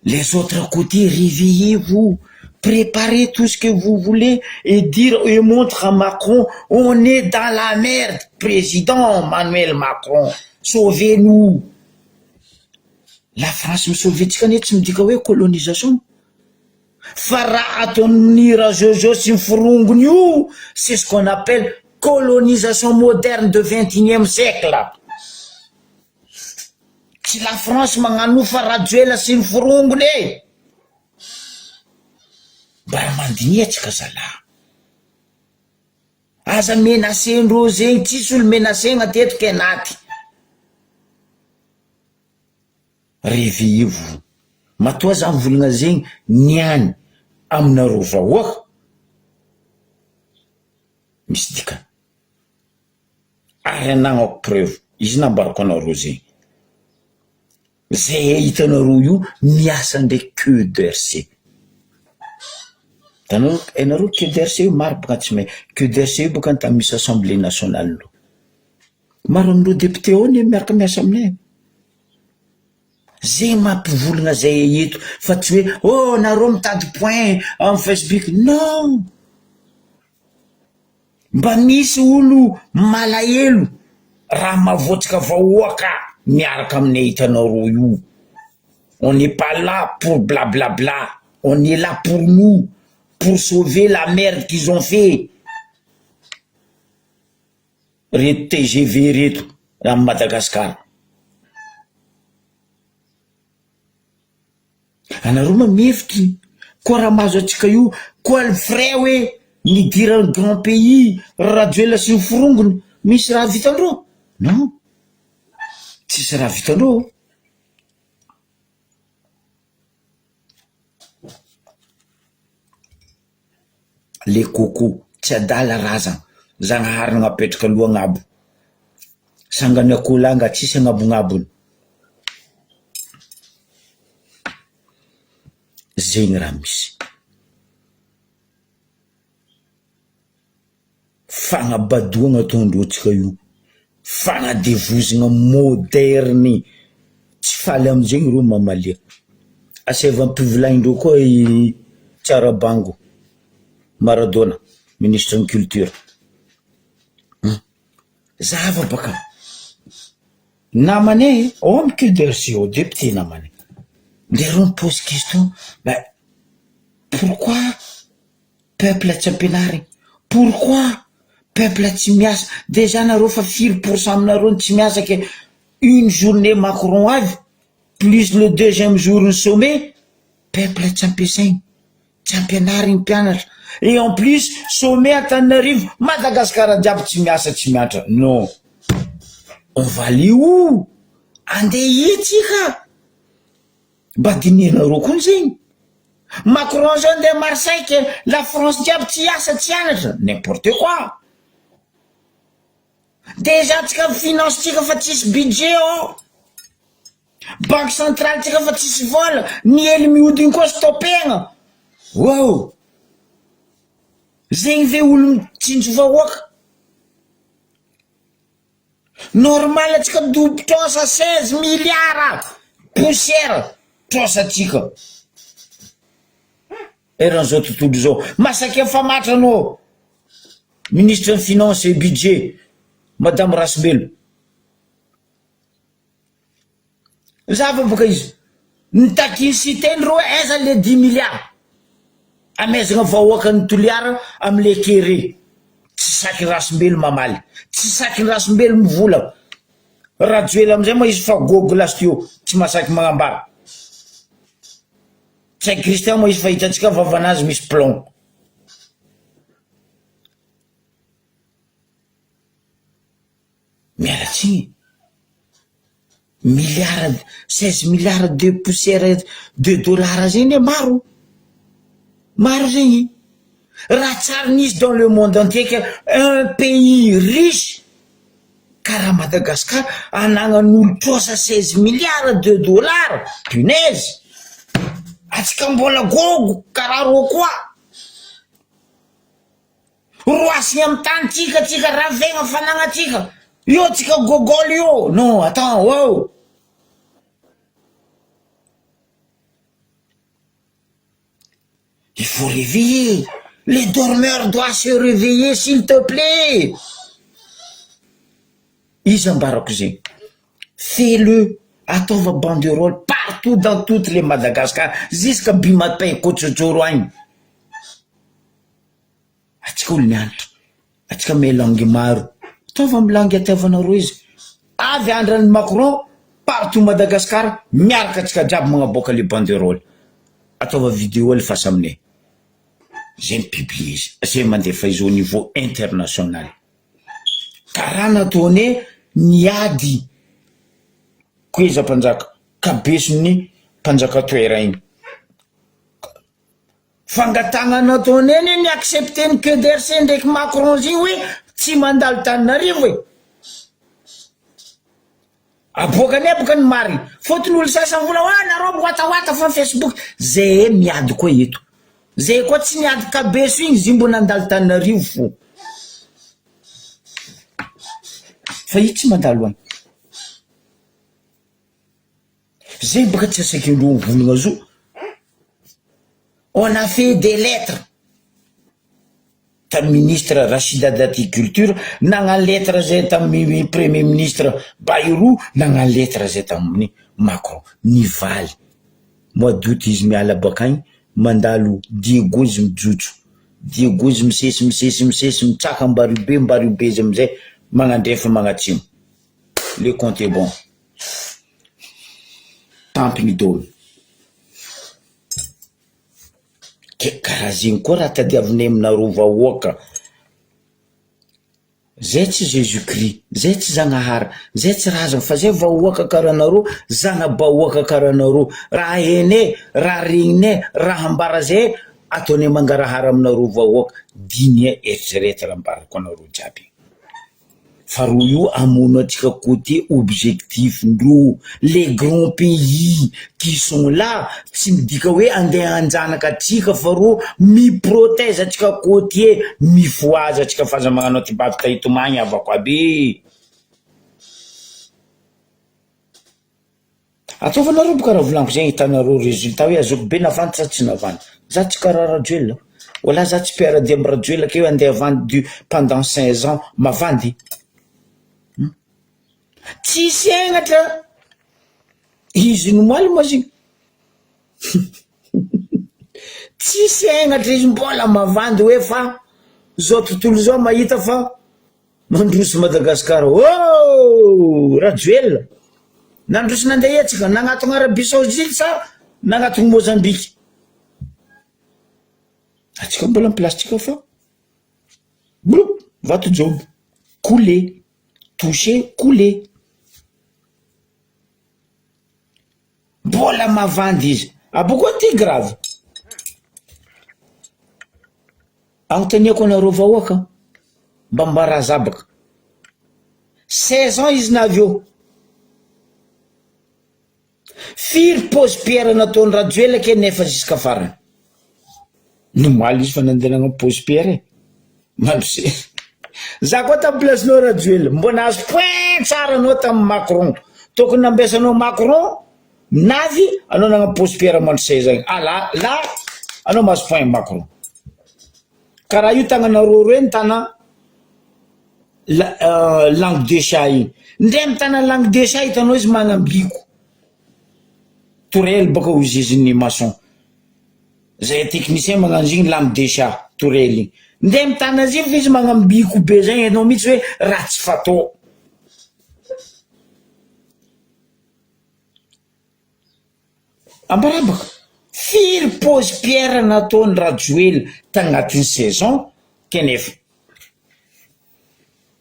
les autres côtés réveillez-vous préparez tout ce que vous voulez et dire et montre à Macron on est dans la merde président Emmanuel Macron sauvez-nous la France misauvetika ane tsy midika hoe colonisation fa raha ataon'ny rajojo sy mifirongony io c'est ce qu'on appelle colonisation moderne de 21e siècle tsy la France magnano fa rajoela sy mifirongony e mba mandinia atsika zala aza menacendreo zegny tsisy olo menacegna tetika anaty réveillez-vous matoa za mivolagna zegny niany aminareo vahoaka misy dikany ary anagnako preuve izy nambarako anareo zegny zay hitanareo io miasa ndray Quai d'Orsay tanareo hainareo Quai d'Orsay io maro boka tsy mahay Quai d'Orsay io boka tamy misy assemblée nationale lo maro amin'ireo député ao ny miaraka miasa aminay zay mampivolagna zay eto fa tsy hoe oh nareo mitady point amy Facebook non mba misy olo malahelo raha mavoatsika vahoaka miaraka aminay hitanareo io on n'est pas là pour blablabla on est là pour nous pour sauver la merde qu'ils ont fait reto TGV reto amy Madagascar anareo mamefitry koa raha mahazo atsika io koa le vrai hoe nidiran'ny grand pays rajoela sy mifirongony misy raha vitandreo non tsisy raha vitandreo le coco tsy adala razana zagnahary nagnapetraka aloha agnabo sangany akolanga tsisy agnabognabony zegny raha misy fagnabadoagna ataondreo tsika io fagnadevozagna moderne tsy faly amizegny reo mamalia asevampivolaindreo koa i Tsarabango Maradona ministre ny culture zava baka namane ao amy Quai d'Orsay ao député namane ndreo me pose question ben pourquoi peuple tsy ampianarigny pourquoi peuple tsy miasa déjà nareo fa 4% aminareo tsy miasa ke une journée Macron avy plus le deuxième jour ny sommet peuple tsy ampiasaigny tsy ampianarigny mpianatra et en plus sommet Antananarivo Madagascar jiaby tsy miasa tsy miatra non on va aller où andeha itsika mba dinianareo koa zegny Macron zao ndeha Marseille ke la France jiaby tsy asa tsy anatra n'importe quoi déjà tsika finance tsika fa tsisy budget o banque centrale tsika fa tsisy vola ny hely mihodigny koa stopegna wow zegny ve olo mitsinjo vahoaka normal atsika double trosa 16 milliards poussière trosa tsika eran'izao tontolo zao masaky famatra anao ministre ny finance et budget madame Rasbelo zava boka izy nitakiny citendreo aiza le 10 milliards amezagna vahoaka ny toliara amle kere tsy saky rasombelo mamaly tsy saky rasombelo mivola rajoela amizay ma izy fa gogo lastio tsy masaky magnambara tsy haiko Christian ma izy fa hitatsika vavanazy misy plomb miaratsiny milliard 16 milliards de poussière de dollars zany maro zegny raha tsara nisy dans le monde entier que un pays riche karaha Madagascar anagnan'olo trosa 16 milliards de dollars punaise atsika mbola gogo karaha ro koa roasiny amy tany tsika ravegna fanagnatsika io tsika gogolo io non attends wow il faut réveiller les dormeurs doivent se réveiller s'il te plaît izy ambarako zegny fais-le ataova banderole partout dans toutes les Madagascar jusqu'à Bimatin Kotsotsoro agny atsika olo mianatra atsika me langue maro ataova amy langue atiavanareo izy avy andrany Macron partout Madagascar miaraka atsika jiaby magnaboaka le banderole ataova vidéo le face aminay zay mipiblie izy zay mandefa izy au niveau international karaha nataone niady koeza mpanjaka kabesony mpanjaka toera igny fangatagna nataony eny ny accepté ny PDRC ndraiky Macron zigny hoe tsy mandalo Tananarivo e aboakany abokany mary fotony olo sasany vola hoa nareo wata fa Facebook zay miady koa eto zay koa tsy niady kabeso igny zimbo nandalo Tananarivo fo fa io tsy mandalo agny zay baka tsy asak'olo volagna zo on a fait des lettres tam ministre Rachida Dati Culture nagnano lettre zay tamin'ny premier ministre Bayrou nagnano lettre zay tamin'ny Macron nivaly mois d'août izy miala bakagny mandalo diegozy mijotso diegozy misesy mitsaka mbariobe izy amizay magnandrefa magnatsimo le compte est bon tampiny dolo ke karaha zegny koa raha tadiavinay aminareo vahoaka zay tsy Jésus-Christ zay tsy Zagnahary zay tsy razana fa zay vahoaka karaha anareo zanabahoaka karaha anareo raha ene raha regnine raha ambara zay ataonay mangarahara aminareo vahoaka digne eritreretra raha ambarako anareo jiaby faro io amono atsika côté objectif ndro les grands pays qui sont là tsy midika hoe andeha anjanaka atsika faro miprotège atsika côté mifoazy atsika faza magnano ty baby tahitomagny avako aby ataovanareo boka raha volaniko zegny hitanareo résultat hoe azoko be navandy sa tsy navandy za tsy karaha rajoela wala za tsy piarady amy rajoela ke hoe andeha avandy pendant 16 ans mavandy tsy senatra izy nomaly moa zigny tsy senatra izy mbola mavandy hoe fa zao tontolo zao mahita fa mandroso Madagascar rajoela nandroso nandeha etsika nagnatogna Arabie Saoudite sa nagnatogna Mozambique atsika mbola amy plastika fa bloup vato job coulé touché coulé mbola mavandy izy abokoa ty grave agnontaniako anareo vahoaka mba mbarazabaka 16 ans izy navy eo firy pose pierre nataony rajoela ke nefa ziska farany nomaly izy fa nandeha nagnano pose pierre mamse za koa tamy placenao rajoela mbona azo point tsara anao tamy Macron tokony nambesanao Macron navy anao nagnano pose pierre mandro 16 agny la anao mahazo point Macron karaha io tagnanareo reny tana langue de chat igny ndre amy tana langue de chat hitanao izy magnambiko torel baka ho ziziny maçon zay technicien magnano zigny lame desha torely nde mitana azy fa izy magnambiko be zay anao mihitsy hoe raha tsy fatao. Ambarabaka firy pose pierre nataony Rajoely tagnatin'ny saison kenefa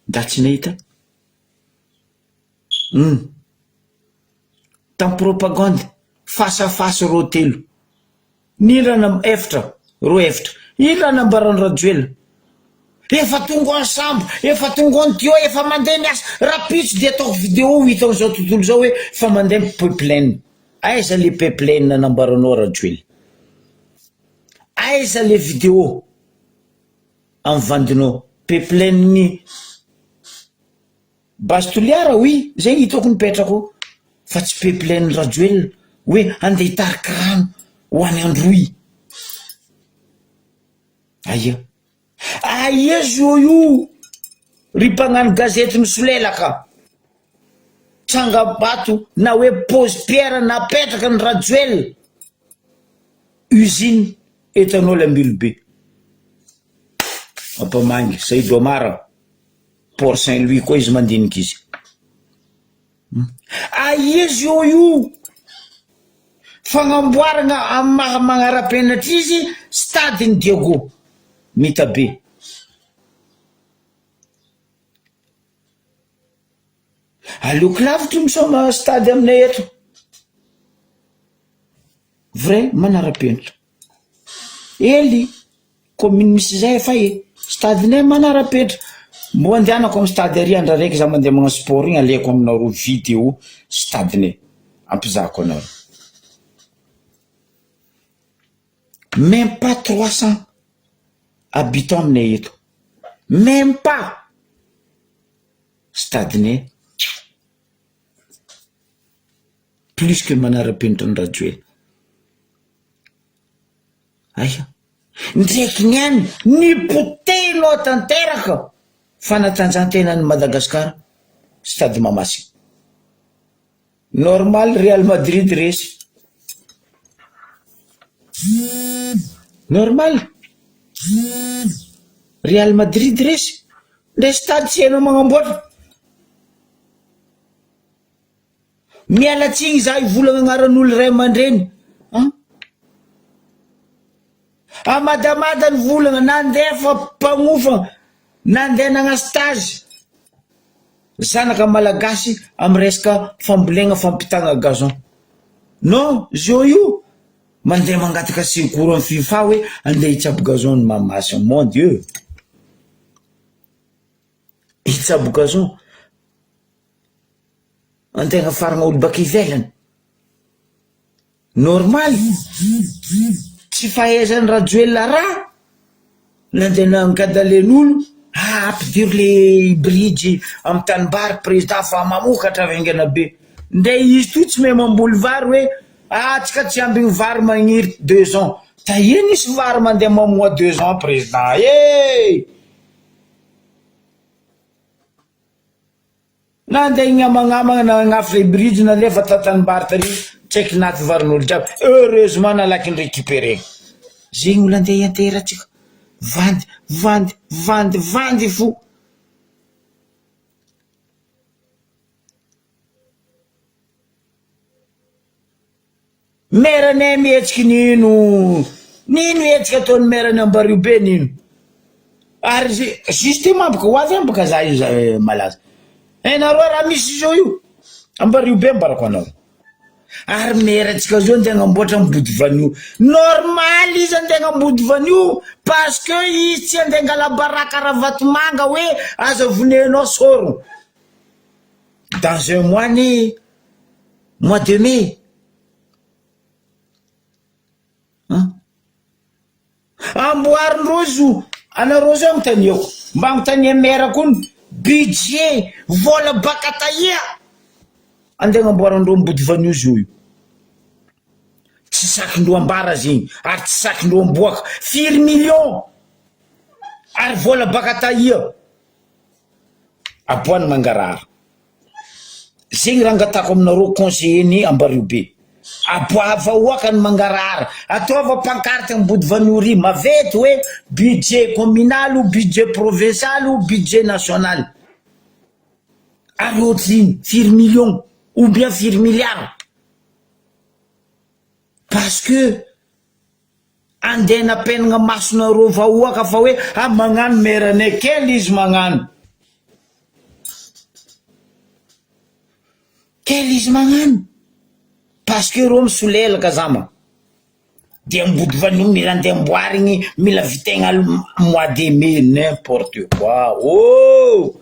da tsy nahita tam propagande face à face ro telo nirana eftra ro eftra ila nambarany Rajoely efa tonga en sambo efa tonga en tio efa mandeha miasa rapitsy de ataoko vidéo hitao zao tontolo zao hoe fa mandeha pipeline. Aiza le pipeline nambaranao Rajoely? Aiza le vidéo am vandinao pipeline ni Bastoliara? Oui, zay hitako nipetrako fa tsy pipeline Rajoely hoe andeha hitarika rano ho any Androy. Aia zo io ry mpagnano gazety misolelaka Tsangabato na hoe pose pierre napetraka ny Rajoely usine éthanol Ambilobe ampamangy Saïd Omar Port Saint-Louis koa izy mandinika izy. Aia zo io fagnamboarana amin'ny magnara-penatra izy stadiny Diego Mitabe. Aleoko lavitra misoma stady aminay eto vrai manara-penitra ely commune misy zay efa stadinay manara-penitra mbo andehanako amin'ny stady ary andra raiky za mandeha magnano sport igny aleko aminao ro vidéo stadinay ampizako anao. Même pas 300 habitants aminay eto, même pas stadinay plus que manara-penitra ny Rajoely. Aia ndraiky niany nipotenao tanteraka fanatanjahantenan'ny Madagasikara stade Mahamasina. Normal Real Madrid resy normal Real Madrid resy nde stade tsy hainao magnamboatra. Mialatsiny za ivolagna agnaran'olo ray aman-dreny amadamada ny volagna nandeha fa mpagnofa nandeha nagna stage zanaka malagasy amin'ny resaka fambolena fampitana gazon. Non zo io mandeha mangataka secours amin'ny FIFA hoe andeha hitsabo gazon ny Mahamasina. Mon Dieu, hitsabo gazon antegna faragna olo baka ivelany normal tsy fahaizany Rajoely raha nandeha nankadalen'olo ampidiro le bridge amin'ny tanimbary président fa mamokatra vaingana be nde izy to tsy mahay mamboly vary hoe tsika tsy ambiny vary magniry 2 ans tahiny isy vary mandeha mamoa 2 ans président nandeha ignamanamagna nagnafy le bridge nalefa tatanimbary tary tsaiky naty varin'olo jiaby heureusement nalaky ny récupérer zegny olo andeha ianteratsika vandy fo. Meranay mihetsiky nino etsika ataony merany Ambaribe nino ary justement baka hoavy any baka za io malaza nareo raha misy zao io Ambaribe mbarako anao ary meratsika zao andeha agnamboatra ambody vanio normal izy andeha agnambody vanio parce que izy tsy andeha angala baraka ravatomanga hoe aza vonenao soro dans un mois de mai amboarin-drozo anareo zao mitaniako mba mitania mera kony budget vola baka tahia andeha agnamboarandreo ambody vanio zio io tsy sakindreo ambara zegny ary tsy sakindreo amboaka firy million ary vola baka tahia aboany mangarara zegny raha angatako aminareo conseiller ny Ambaribe aboava oaka ny mangarara ataova pankarte ambody vaniory mavety hoe budget communal ou budget provincial ou budget national ary ohatriny 4 millions ou bien 4 milliards parce que andena penagna masona ro vahoaka fa hoe magnano merane kely izy magnano kely izy magnano parce que ro misolelaka zama dia ambody vanio mila andeha amboarigny mila vitegna mois de mai n'importe quoi oh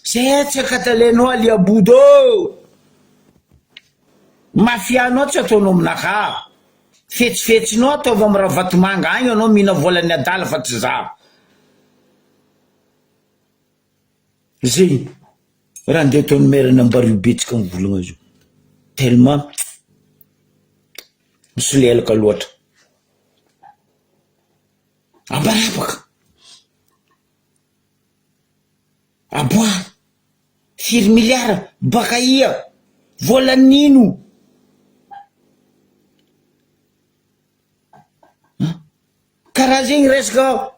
c'est tsy akatalenao ali abody oh mafianao tsy ataonao aminaka fetsifetsinao ataova amy raha vatomanga agny anao mihina volany adala fa tsy za zay raha andeha ataony merana ambaribetsika mivolagna zio tellement misolelaka loatra ambarapaka aboa 4 milliards baka ia volanino karaha zegny resaka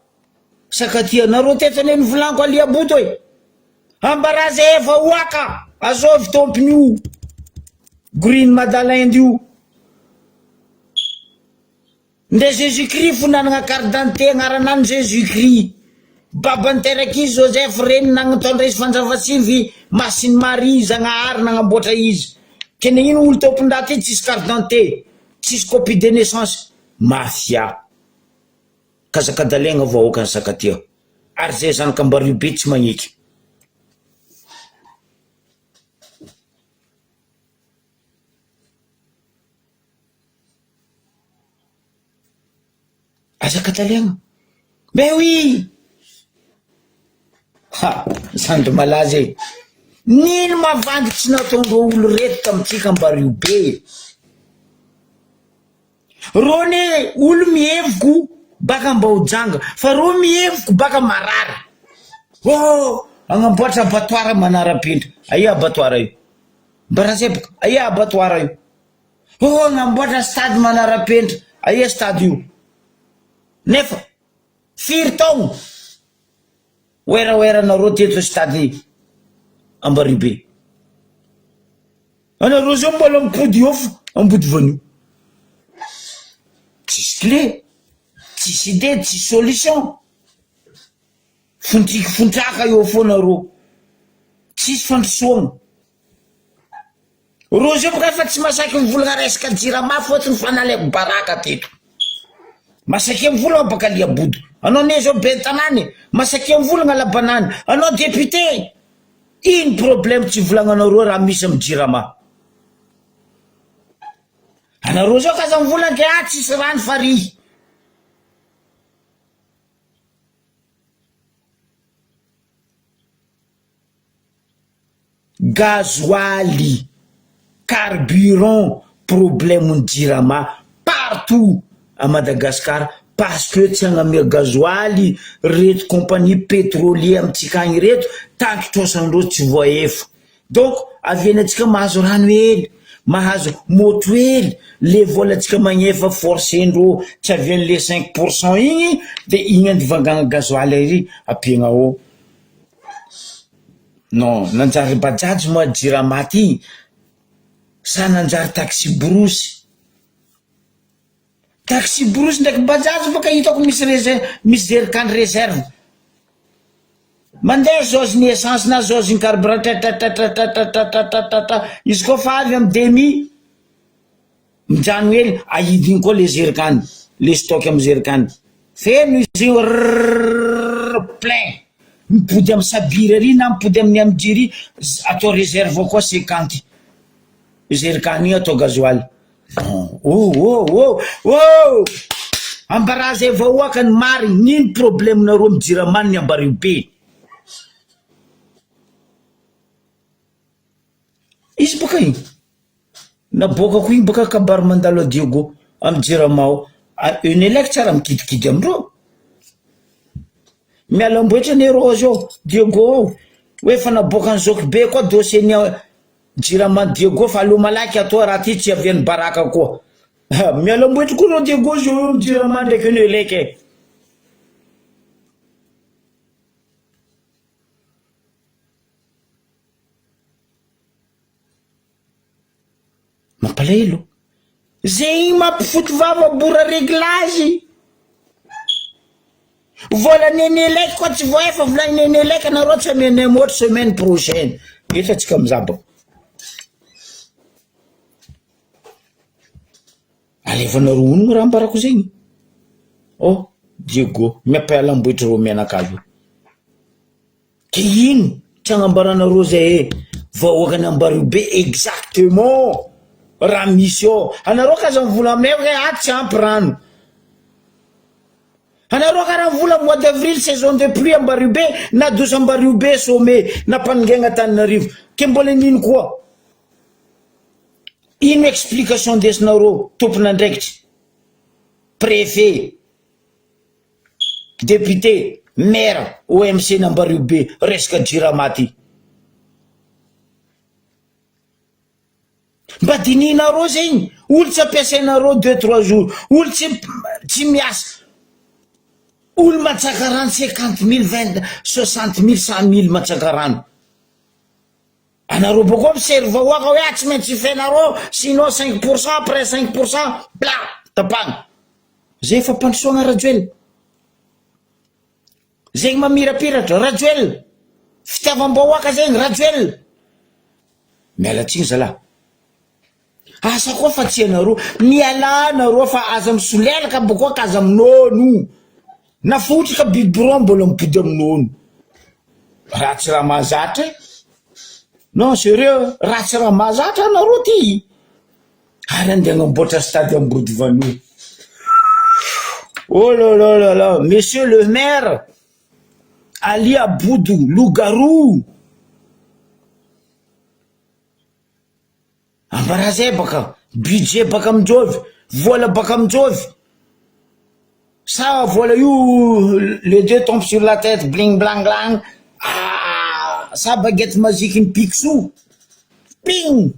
sakatia nareo tetany ny volaniko alia boto hoe ambaraza efa oaka azovy tompony io green madalainde io nde Jésus Christ fo nanagna carte d'identité agnaranany Jésus Christ babany terak'izy Joseph reny nagnataony resy fanjavasivy Masiny Marie Zagnahary nagnamboatra izy kene ino olo tompon-daty tsisy carte d'identité tsisy copie de naissance mafia kazakadalegna vahoaka ny sakatia ary zay zanaka ambaribe tsy magneky azakadalegna mais oui ha sandro malaza nino mavandy tsy nataondro olo reto tamitsika ambaribe rone olo mihevoko baka mba ho janga fa ro mihevoko baka marary oh agnamboatra abattoir manara-pentra aia abattoir io mbarazebaka aia abattoir io oh agnamboatra stade manara-pentra aia stade io nefa 4 taogno oeraoeranareo teto stade ambaribe anareo zao mbola mipody ofo ambody vanio tsisy clé tsisy idée tsisy solution fontriky fontraka eo foanareo tsisy fandrosoagna ro zao boka fa tsy masaky mivolagna resaka jirama fotony fanaleko baraka teto masaky mivolagna baka liabody anao ne zao be tanany masaky mivolagna labanany anao député ino problème tsy volagnanareo raha misy amy jirama anareo zao kaza mivolagna ke tsisy rano fary gasoily carburant problème ny jirama partout à Madagascar parce que tsy agnamia gasoily reto compagnie pétrolier amitsika agny reto takitrosandreo tsy voaefa donc avianatsika mahazo rano hely mahazo moto hely le volatsika magnefa forcendreo tsy avian'le 5% igny de igny andivangagna gasoily ry apiagna ao non nanjary bajaj moa jirama ty sa nanjary taxi brosy ndraiky bajaj baka hitako misy jerikany réserve mandeha zoziny essence na zoziny carburant izy koa fa avy amy demi mijano hely ahidigny koa le jerikany le stock amy jerikany feno izy plein mipody amy sabira ry na mipody amin'ny amy jiry atao réserve koa 50 jerikany igny atao gasoily ambaraza evahoaka ny mary nino problème nareo amy jiramany ny ambario be izy baka igny nabokako igny baka kabary mandalo Diego amy jiramao une elek tsara mikidikidy amindreo mialamboetra ne ro zao Diego hoe fa naboaka ny zoky be koa dossier ny jirama Diego fa alo malaky atao raha ty tsy avian'ny baraka koa miala mboetry koa reo Diego io mijery ndraiky anio eleke mampalahelo zay mampifoty vava bora réglazy vola nenelaiky koa tsy voaefa volagny nenelaiky anareo tsy amene motry semaine prochaine efa tsika mizabako alevanareo ono mo raha ambarako zegny oh Diego miampahalamboetry reo mianakavy ke ino tsy agnambaranareo zay vahoaka ambareo be exactement raha misy ao anareo kaza mivola amay hoe tsy ampy rano anareo ka raha vola mois d'avril saison de pluie ambareo be na dosa ambareo be sommet na paningegna Tananarivo ke mbola nino koa ino explication ndesinareo tompon'andraikitry préfet député maire OMC nambareo be resaka jiramaty mba dininareo zegny olo tsy ampiasainareo 2-3 jours olo tsy miasa olo matsaka rano 50 000 20 60 000 100 000 matsaka rano anareo bokoa misery vahoaka hoe tsy maintsy ifenareo sinon 5% après 5% bla tapagna zay efa mpandrosoagna Rajoel zegny mamirapiratra Rajoel fitiavam-bahoaka zegny Rajoel mialatsiny zala asa koa fa tsy anareo mialanareo fa aza misolelaka bokoa ka aza minono na fotry ka bibiron mbola mipody aminono raha tsy raha mahazatra non sérieux raha tsy raha mahazatra anareo ty ary andeha agnamboatra stade Ambody Vanio oh là là là monsieur le maire Ali Aboudou loup-garou ambarazay baka budget baka amijovy vola baka amijovy ça voilà you les deux tombent sur la tête bling blang blang ça baguette magique une Picsou ping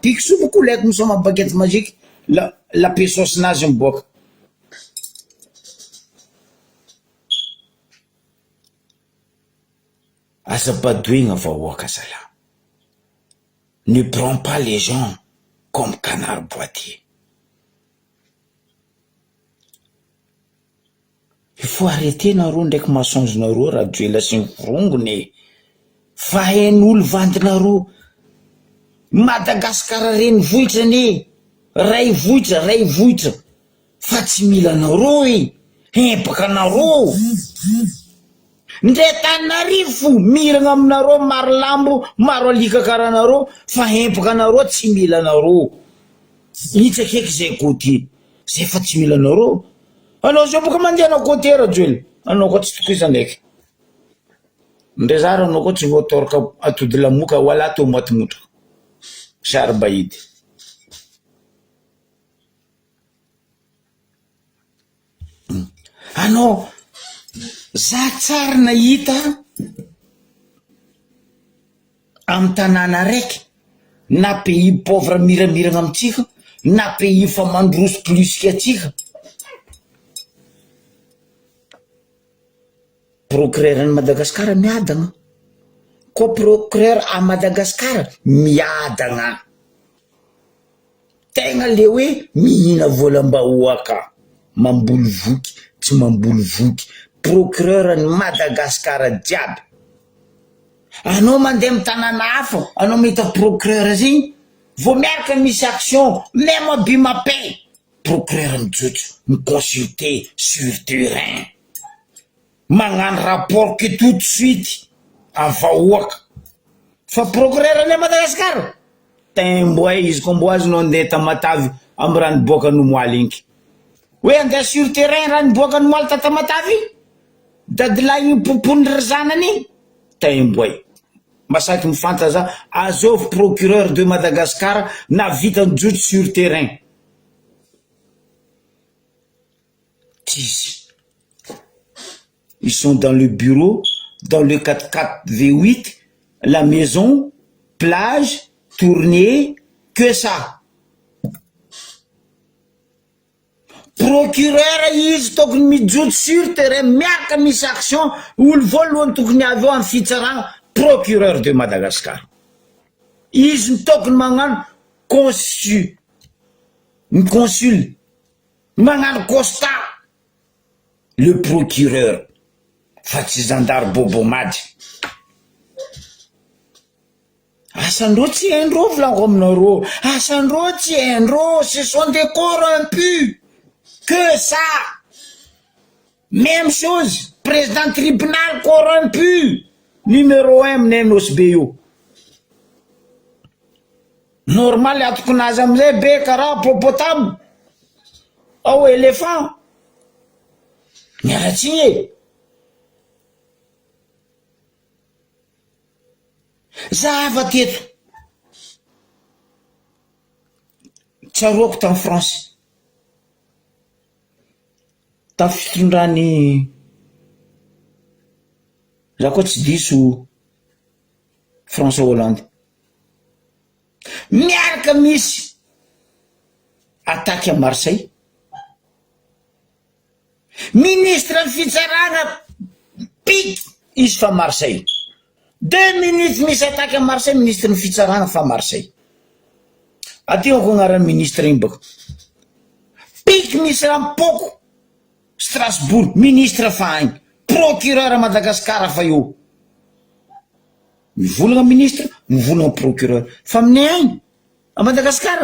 Picsou beaucoup l'aide nous sommes en baguette magique la pesos nazy miboaka azabadoigna vahoaka zala ne prends pas les gens comme canard boitier. Il faut arrêter nareo ndraiky mensonge nareo Rajoel sy ny vorongony fa hain'olo vandinareo Madagasikara reny vohitra ne ray vohitra fa tsy mila nareo empaka nareo ndre Tananarivo miragna aminareo maro lambo maro alika karaha nareo fa empaka nareo tsy mila nareo hitsakeky zay côté zay fa tsy mila nareo anao zao boka mandeha anao côté Rajoel anao koa tsy tokoiza ndraiky ndre zara anao koa tsy voatoraka atody lamoka wala tomaty motra sary bahidy anao za tsara nahita amy tanàna raiky na pays pauvre miramiragna amitsika na pays fa mandroso plus que atsika procureur ny Madagasikara miadagna ko procureur à Madagasikara miadagna tegna le hoe mihina volam-bahoaka mamboly voky tsy mamboly voky procureur ny Madagasikara jiaby anao mandeha amy tanàna hafa anao mahita procureur zegny vo miaraka misy action même Bimapin procureur mijotso miconsulter sur terrain magnano rapport que tout de suite en vahoaka fa procureur ny Madagasikara temboay izy ko mbo azonao andeha Tamatavy amy ranoboaka nomoaly inky hoe andeha sur terrain ranoboaka nomoaly ta Tamatavy dadilahy iny pompony ry zanany temboay masaky mifanta za azov procureur de Madagascar na vita mijotso sur terrain tisy ils sont dans le bureau dans le 4x4 V8 la maison plage tournée que ça procureur izy tokony mijotso sur terrain miaraka misy action olo voalohany tokony avy eo amin'ny fitsaragna procureur de Madagascar izy ny tokony magnano consul magnano constat le procureur fa tsy gendarme bobomady asandro tsy haindrô volango aminarô asandro tsy haindrô ce sont des corrompus que ça même chose président tribunal corrompu numéro 1 aminay nosy be io normal atokony azy amizay be karaha hippopotame ao éléphant miaratsiny e zava teto tsaroako tam France ta fitondrany za koa tsy diso François Hollande miaraka misy attaque à Marseille ministre ny fitsaragna pic izy fa Marseille 2 minutes misy attaque à Marseille ministre ny fitsaragna fa Marseille atyako agnarany ministre igny bako pic misy rampoko Strasbourg ministre fa agny procureur à Madagascar fa io mivolagna ministre mivolagna procureur fa aminay agny à Madagascar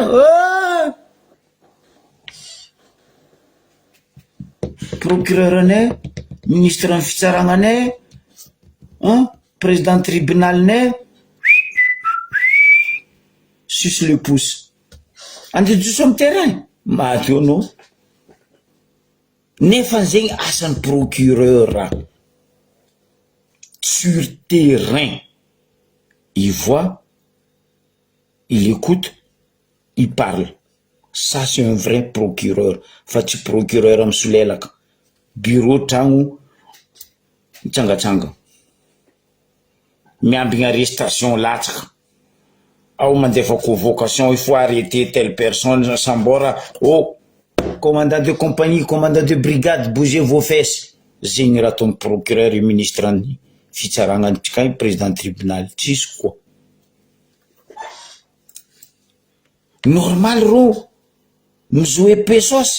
procureur anay ministre ny fitsaragna anay président tribunal anay sus le pouce andejoso amin'ny terrain maty eo anao nefa zegny asan'ny procureur sur terrain il voit il écoute il parle ça c'est un vrai procureur fa tsy procureur amin'ny solelaka bureau tragno mitsangatsanga miambigna arrestation latsaka ao mandefa convocation il faut arrêter telle personne sambora commandant de compagnie commandant de brigade bougez vos fesses zegny raha ataon'ny procureur io ministre ny fitsaragna antsika président tribunal tsisy koa normal ro mizoe pesos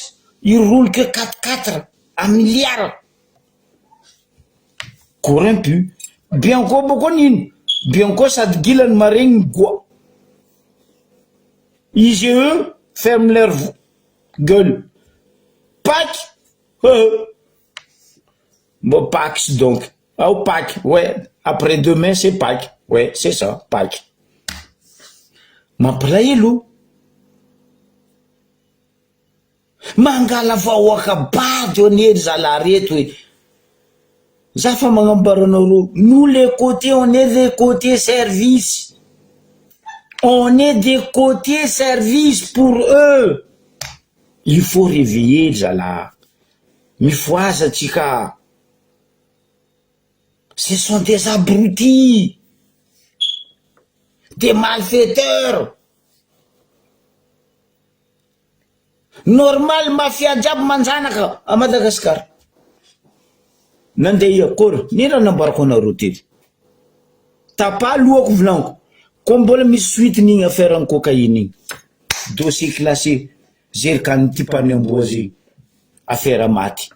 irolo que 4-4 à milliard corrompu bien koa boko nino bien koa sady gilany maregny goa IGE ferme leur gueule Pâques bon Pâques donc Pâques ouais après demain c'est Pâques ouais c'est ça Pâques mampalaelo mangala vahoaka bady onery zalareto hoe za fa magnambaranao nous les côtés on est des côtés service on est des côtés service pour eux il faut réveiller zala mifoaza tsika ce sont des abrutis des malfaiteurs normal mafia jiaby manjanaka à Madagascar nandeha akory nina nambarako anareo tety tapa lohako volaniko ko mbola misy suite n'igny affaire ny cocaïne igny dossier classé zerikany tipany ambozy affaire maty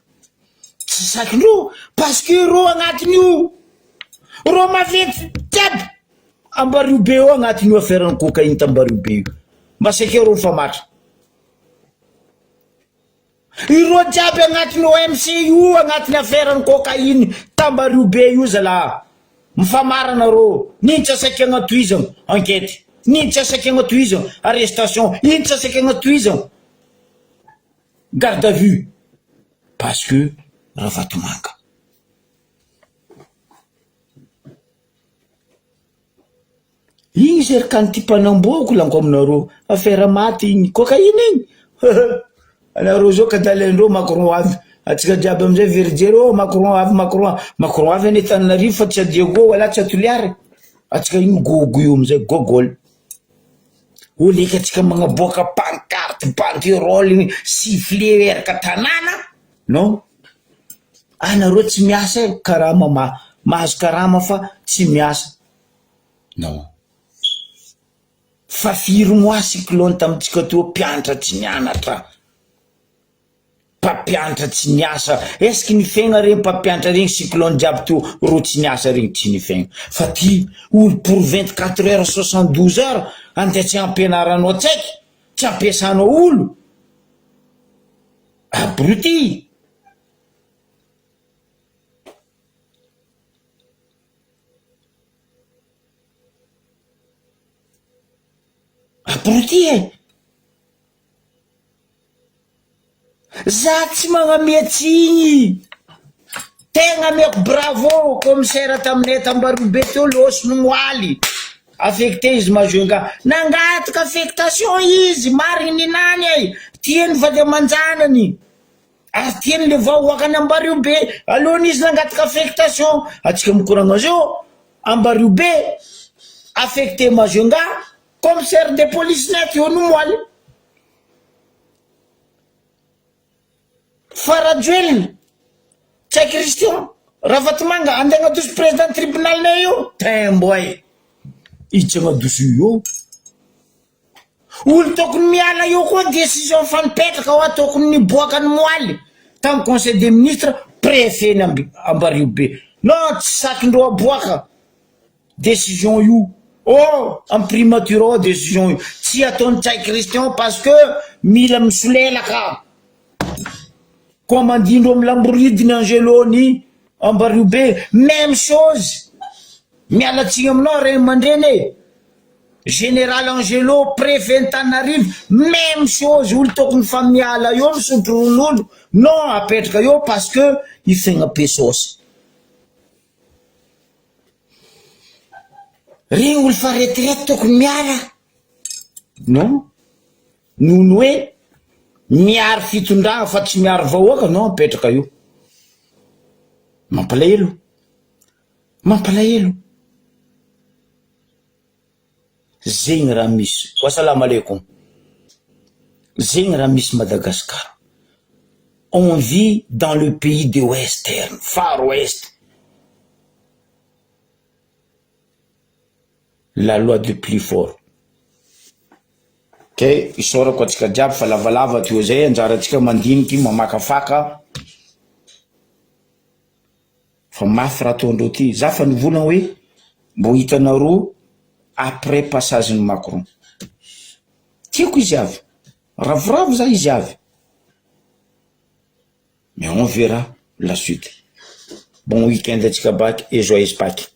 tsy sakindreo parce que ro agnatiny io ro mavety jiaby ambariobe eo agnatiny io affaire ny cocaïne tambariobe io masake ro famatra iro jiaby agnatiny OMC io agnatiny affaire ny cocaïne tambariobe io zala mifamarana ro nino tsy asaky agnatoizana enquête nino tsy asaky agnatoizana arrestation ino tsy asaky agnatoizana garde à vue parce que raha vatomanga igny zerikany ty mpanamboako lanko aminareo affaire maty igny cocaïne igny anareo zao kadalendreo Macron avy atsika jiaby amizay verijery Macron avy ane Tananarivo fa tsy adiago wala tsy atoliary atsika igny gogo io amizay gogol oleka atsika magnaboaka pancarte porte banderole sifflet eraka tanàna non anareo tsy miasa karama mahazo karama fa tsy miasa non fa firy mois cyclone tamitsika teo mpianatra tsy nianatra mpampianatra tsy niasa est-ce que nifaigna regny mpampianatra regny cyclone jiaby teo ro tsy niasa regny tsy nifaigna fa ty olo pour 24 heures 72 heures andeha tsy ampianaranao tsaiky tsy ampiasanao olo abruti abruti e za tsy magnametsiny tegna meko bravo commissaire taminay Tambarobe teo losy nomoaly affecté izy majonga nangataka affectation izy mariny nany ay tieny vady amanjanany ary tieny le vahoakany Ambaribe alohany izy nangataka affectation atsika mikoragna zao Ambaribe affecté majonga commissaire de police net io nomoaly Farajoelina Tsay Christian Ravatomanga andeha agnadoso président tribunal nay io temboy itsa agnadoso io olo tokony miala io koa décision fa nipetraka hoa tokony niboaka ny moaly tam conseil des ministres préfet ny Ambaribe non tsy sakindreo aboaka décision io oh en primature décision io tsy ataony Tsay Christian parce que mila misolelaka commandindreo amy lamboridiny Angeloni Ambaribe même chose mialatsiny aminao ray aman-dreny général Angelo préfet Antananarivo même chose olo tokony fa miala io misotro ron'olo non apetraka io parce que ifegna pesosy regny olo fa retraite tokony miala non nono hoe miary fitondragna fa tsy miary vahoaka non apetraka io mampalahelo zegny raha misy wassalamu alaikum zegny raha misy Madagascar on vit dans le pays de western far west la loi de plus fort ok isorako atsika jiaby fa lavalava teo zay anjaratsika mandiniky mamakafaka fa mafy raha ataondreo ty za fa nivolagna hoe mbo hitanareo après passage ny Macron tiako izy avy ravoravo za izy avy mais on verra la suite bon week-end atsika baky et joyeuse Pâques